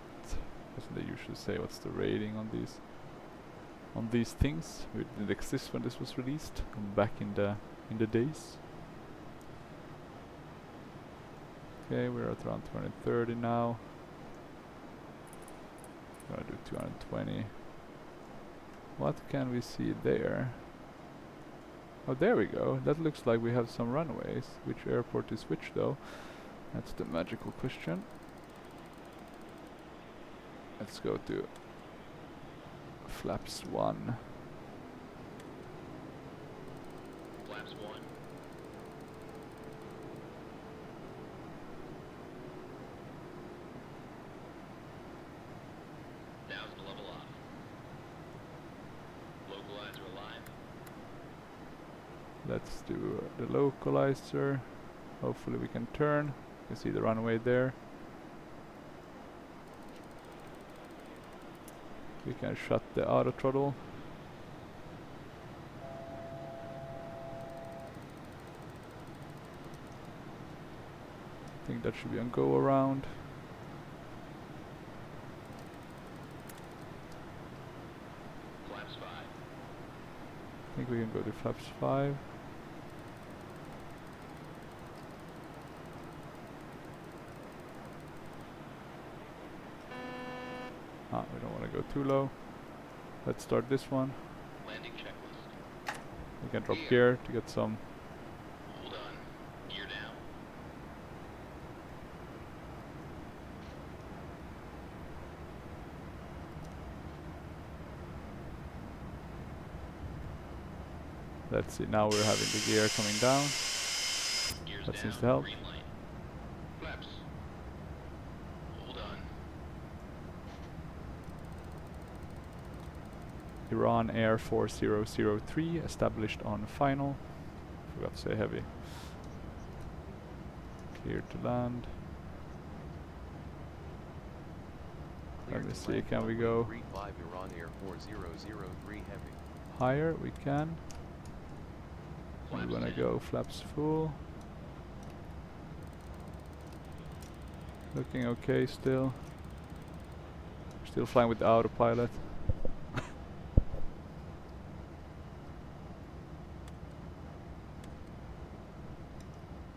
Doesn't they usually say what's the rating on these things? It didn't exist when this was released, back in the days. Okay, we're at around 230 now. I'm gonna do 220. What can we see there? Oh, there we go. That looks like we have some runways. Which airport is which though? That's the magical question. Let's go to flaps 1. Flaps 1. Now's the level off. Localizer alive. Let's do the localizer. Hopefully we can turn. You can see the runway there. We can shut the auto throttle. I think that should be on go around. Flaps 5. I think we can go to flaps 5. We don't want to go too low. Let's start this one. Landing checklist. We can drop gear to get some. Hold on. Gear down. Let's see, now we're having the gear coming down. Gears That down. seems to help. Green light. Flaps. Hold on. Iran Air 4003 established on final. Forgot to say heavy. Clear to land. Let me see, can we go 35 Iran Air 4003 heavy. higher? We can. We're Flaps gonna 10. go flaps full. Looking okay still. Still flying with the autopilot.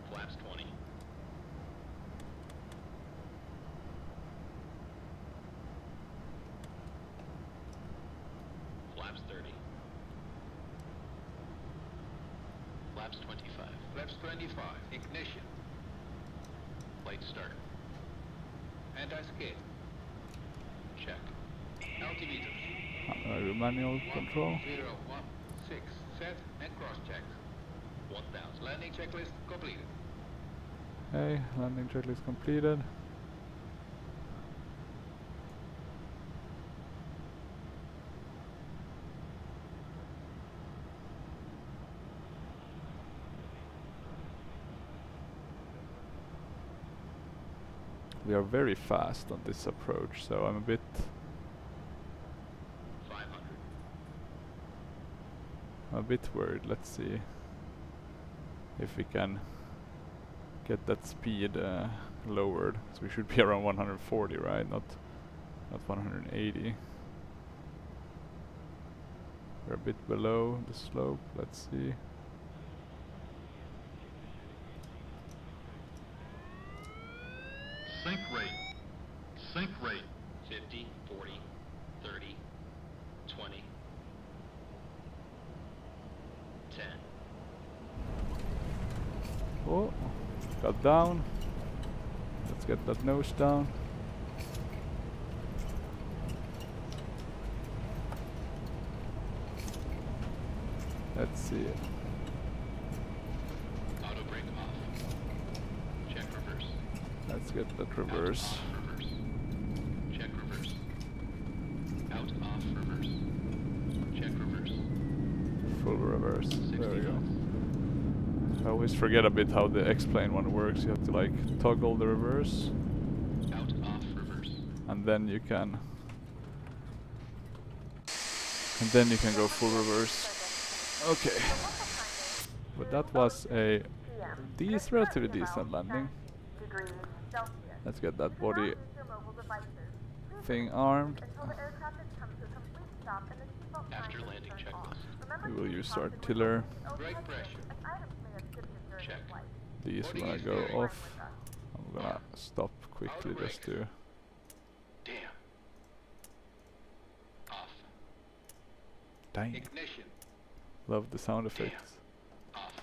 Flaps 20. Flaps 30. Flaps 25. Flaps 25. Ignition. Flight start. Anti-skid. Check. Altimeters. Manual control. 1016. Set and cross-check. 1000. Landing checklist completed. Okay, landing checklist completed. We are very fast on this approach, so I'm a bit 500. worried. Let's see if we can get that speed lowered. So we should be around 140, right? Not 180. We're a bit below the slope. Let's see. Sync rate. Sync rate. 50, 40, 30, 20, 10. Oh, got down. Let's get that nose down. Let's see. Auto brake off. Check reverse. Let's get that Out, reverse. off, reverse. Check reverse. Out, off, reverse. Check reverse. Full reverse. 60 There we go. knots. I always forget a bit how the X-Plane one works. You have to like toggle the reverse, Out, off, reverse. and then you can go full reverse. Okay. But that was a relatively decent landing. Degrees Celsius. Let's get that You cannot body use your mobile devices. Please thing wait armed. until the aircraft has come to a complete stop and the seatbelt sign After is landing turned off. checklist. Remember We will to use keep our contact tiller. with the Brake overhead pressure. bin, as items may have shifted during Check. the flight. These Boarding gonna is go very off. Fine with us. I'm gonna stop quickly Auto just brake. to Damn. Off. dang. Ignition. Love the sound effects. Off.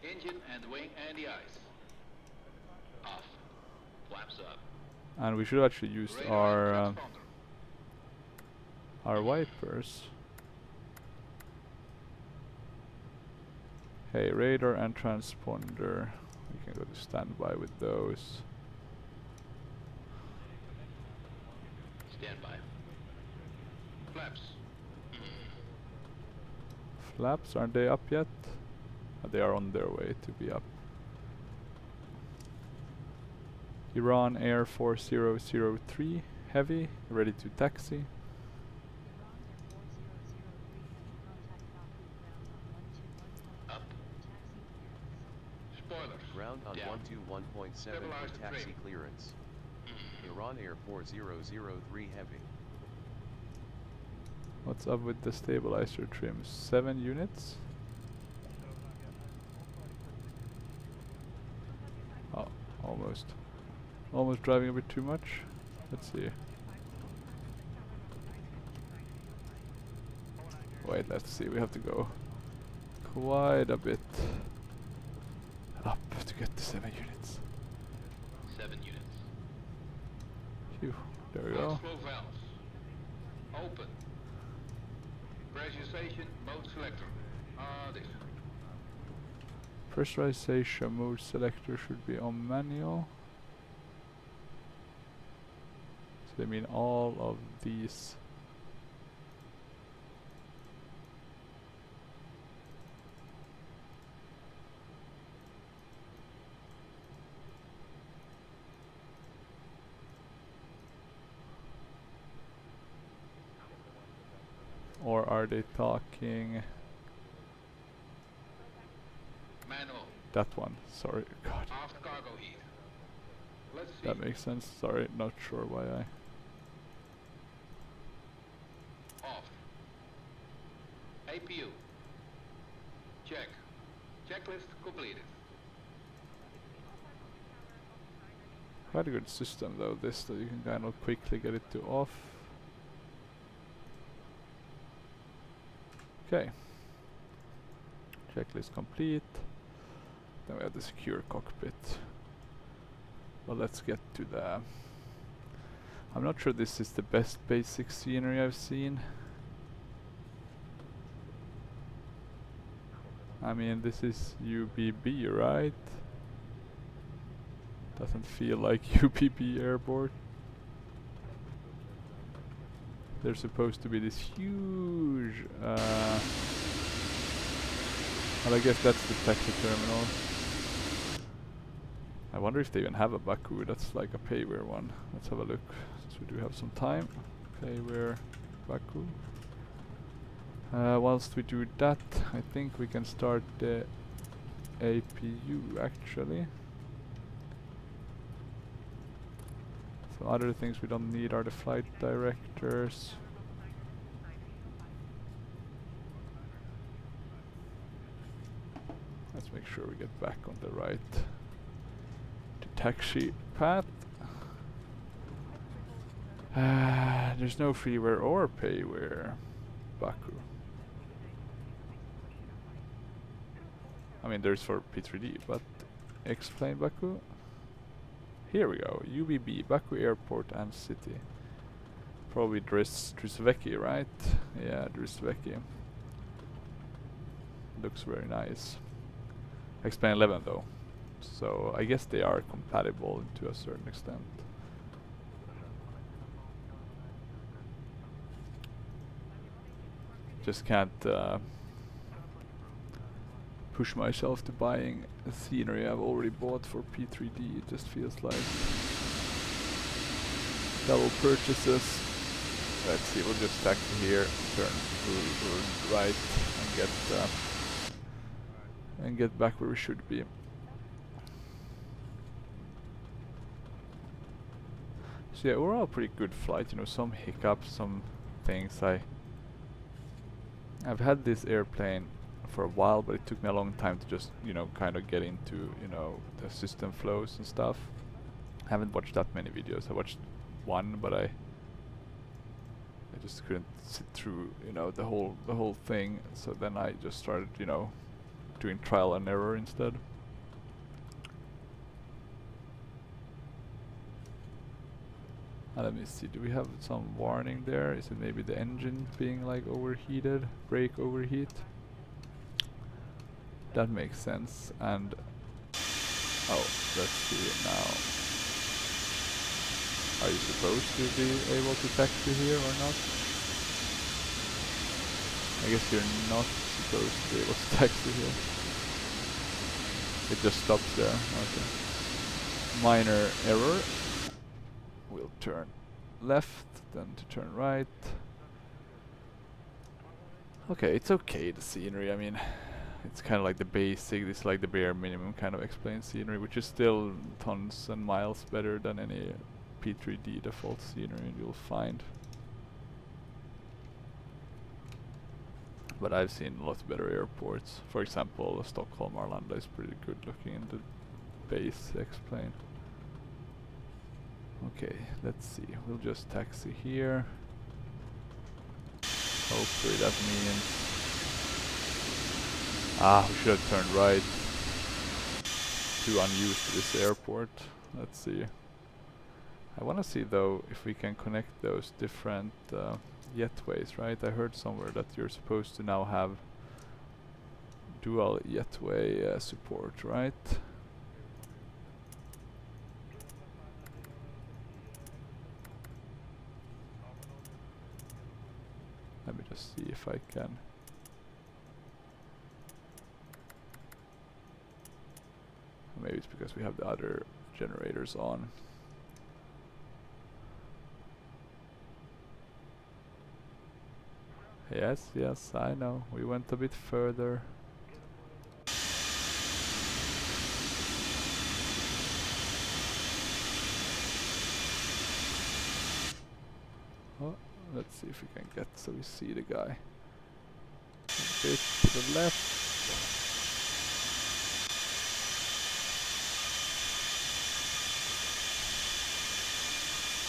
Engine and wing anti-ice. Off. Flaps up. And we should actually use Radar our and transponder. wipers. Hey, radar and transponder. We can go to standby with those. Stand by. Flaps. Flaps, aren't they up yet? They are on their way to be up. Iran Air 4003 Heavy, ready to taxi. Up. Spoilers. Ground on Down. 121.7 Stabilize for the taxi trim. clearance. Iran Air 4003 Heavy. What's up with the stabilizer trim? 7 units? Oh, almost. Almost driving a bit too much. Let's see. Wait, let's see. We have to go quite a bit up to get to 7 units. 7 units. Phew, there we go. Outflow valves. Open. Pressurization mode selector. This. Pressurization mode selector should be on manual. So they mean all of these. Or are they talking Manual. that one? Sorry, God. Aft cargo heat. Let's see. That makes sense. Sorry, not sure why I... Off. APU. Check. Checklist completed. Quite a good system though, this, that you can kind of quickly get it to off. Okay. Checklist complete. Then we have the secure cockpit. Well, let's get to the... I'm not sure this is the best basic scenery I've seen. I mean, this is UBB, right? Doesn't feel like UBB airport. There's supposed to be this huge... well, I guess that's the taxi terminal. I wonder if they even have a Baku. That's like a payware one. Let's have a look, since we do have some time. Payware Baku. Whilst we do that, I think we can start the APU actually. So other things we don't need are the flight directors. Let's make sure we get back on the right taxi path. There's no freeware or payware Baku. I mean, there's for P3D, but explain Baku. Here we go. UBB, Baku Airport and City. Probably Druzheveki, right? Yeah, Druzheveki. Looks very nice. Explain 11 though. So I guess they are compatible to a certain extent. Just can't push myself to buying a scenery I've already bought for P3D. It just feels like double purchases. Let's see, we'll just taxi here, turn right and get back where we should be. So yeah, overall pretty good flight, you know, some hiccups, some things. I've had this airplane for a while, but it took me a long time to just, you know, kind of get into, you know, the system flows and stuff. I haven't watched that many videos. I watched one, but I just couldn't sit through, you know, the whole thing. So then I just started, you know, doing trial and error instead. Let me see, do we have some warning there? Is it maybe the engine being like overheated? Brake overheat? That makes sense. And oh, let's see now. Are you supposed to be able to taxi here or not? I guess you're not supposed to be able to taxi here. It just stops there. Okay. Minor error. We'll turn left, then to turn right. Okay, it's okay, the scenery. I mean, it's kind of like the basic, this like the bare minimum kind of explained scenery, which is still tons and miles better than any P3D default scenery you'll find. But I've seen lots better airports. For example, Stockholm Arlanda is pretty good looking in the base explain. Okay, let's see. We'll just taxi here. Hopefully that means... we should have turned right. Too unused to this airport. Let's see. I want to see though if we can connect those different jetways, right? I heard somewhere that you're supposed to now have dual jetway support, right? Let me just see if I can. Maybe it's because we have the other generators on. Yes, yes, I know. We went a bit further. Oh, let's see if we can get so we see the guy. A bit to the left.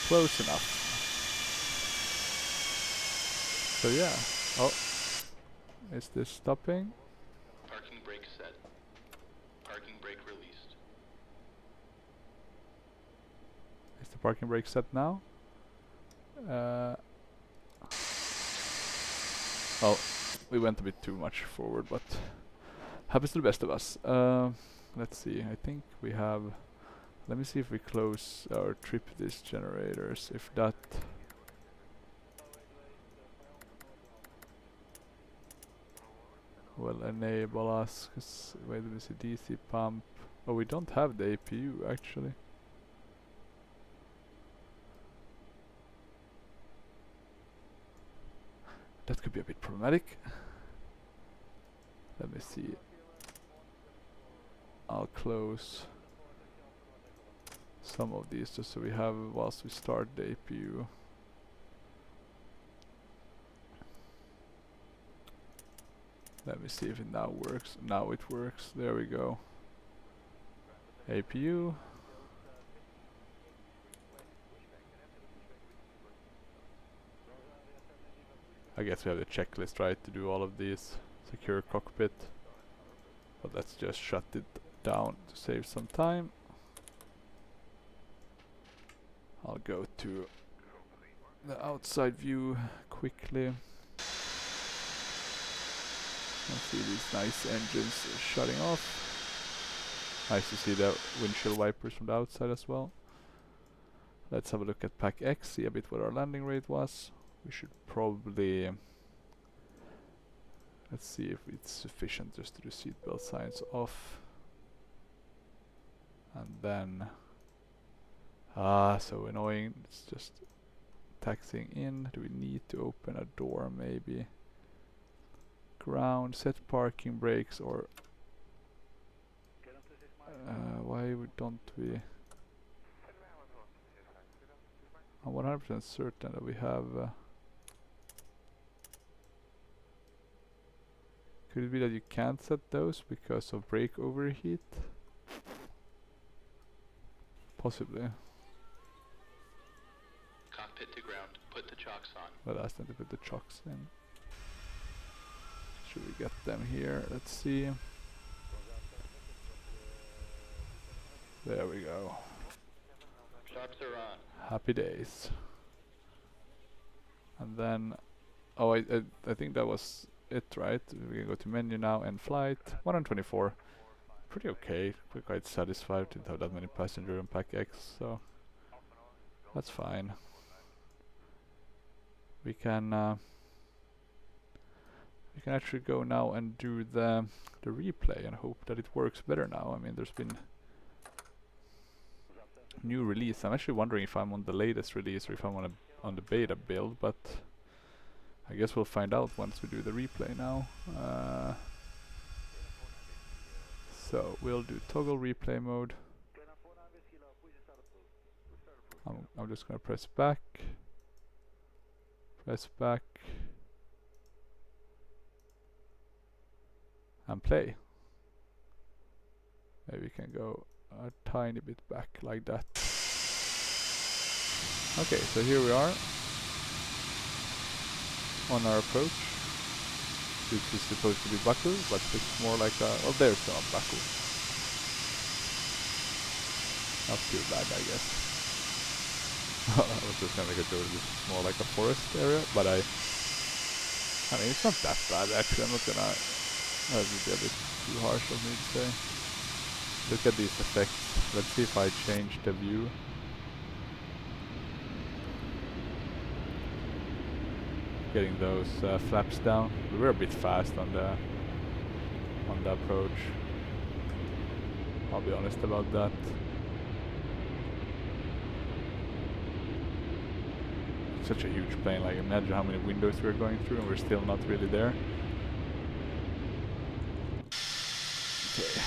Close enough. So yeah. Oh. Is this stopping? Parking brake set. Parking brake released. Is the parking brake set now? Oh, we went a bit too much forward, but happens to the best of us. Let's see, I think we have... Let me see if we close our trip disk generators, if that... will enable us, 'cause wait, let me see, DC pump. Oh, we don't have the APU actually. That could be a bit problematic. Let me see. I'll close some of these just so we have whilst we start the APU. Let me see if it now works. Now it works. There we go. APU. I guess we have the checklist, right, to do all of these. Secure cockpit. But let's just shut it down to save some time. I'll go to the outside view quickly. And see these nice engines shutting off. Nice to see the windshield wipers from the outside as well. Let's have a look at Pack X, see a bit what our landing rate was. We should probably... let's see if it's sufficient just to do seatbelt signs off. And then... so annoying, it's just taxiing in. Do we need to open a door maybe? Ground, set parking brakes, or... why don't we... I'm 100% certain that we have... could it be that you can't set those because of brake overheat? Possibly. Cockpit to ground. Put the chocks on. But ask them to put the chocks in. Should we get them here? Let's see. There we go. Chocks are on. Happy days. And then... oh, I think that was it, right? We can go to menu now and flight. 124. Pretty okay. We're quite satisfied. Didn't have that many passengers on Pack X, so that's fine. We can actually go now and do the replay and hope that it works better now. I mean, there's been new release. I'm actually wondering if I'm on the latest release or if I'm on the beta build, but I guess we'll find out once we do the replay now. So we'll do toggle replay mode. I'm just gonna press back, and play. Maybe we can go a tiny bit back like that. Okay, so here we are on our approach. This is supposed to be Baku, but it's more like a... oh, there's no Baku. Not too bad, I guess. I was just gonna make it so this is more like a forest area, but I mean, it's not that bad actually. I'm not gonna... that would be a bit too harsh of me to say. Look at these effects. Let's see if I change the view. Getting those flaps down. We were a bit fast on the approach. I'll be honest about that. Such a huge plane, like imagine how many windows we're going through and we're still not really there. Okay.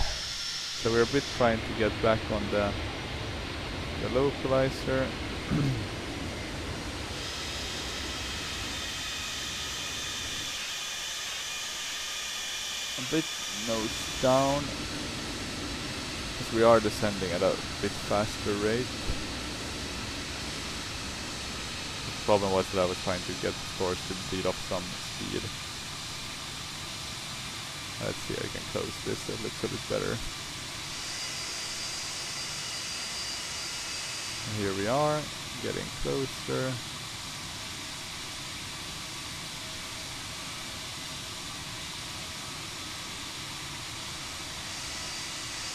So we're a bit trying to get back on the localizer. bit nose down, as we are descending at a bit faster rate. The problem was that I was trying to get the stores to beat off some speed. Let's see, I can close this, it looks a bit better. And here we are, getting closer.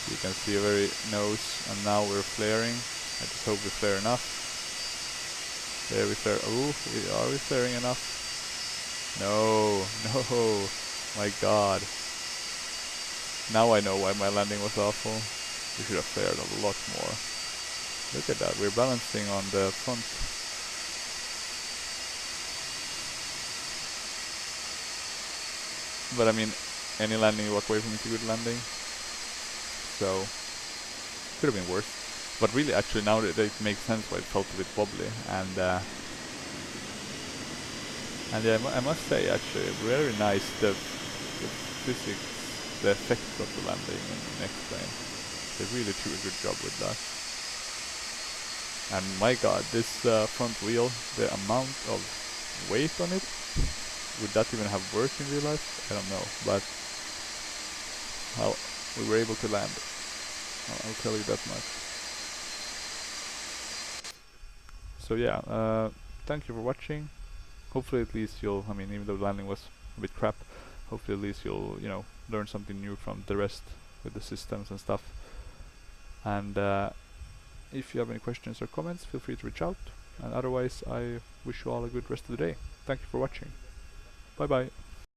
You can see a very nose, and now we're flaring. I just hope we flare enough. There we flare. Oh, are we flaring enough? No, no, my god. Now I know why my landing was awful. We should have flared a lot more. Look at that, we're balancing on the front. But I mean, any landing you walk away from is a good landing. So, could have been worse. But really, actually, now that it makes sense why it felt a bit wobbly. And yeah, I must say, actually, very nice the physics, the effects of the landing in X-Plane. They really do a good job with that. And my god, this front wheel, the amount of weight on it, would that even have worked in real life? I don't know, but well, we were able to land. I'll tell you that much. So yeah, thank you for watching. Hopefully at least you'll, I mean, even though the landing was a bit crap, hopefully at least you'll, you know, learn something new from the rest with the systems and stuff. And if you have any questions or comments, feel free to reach out. And otherwise, I wish you all a good rest of the day. Thank you for watching. Bye bye.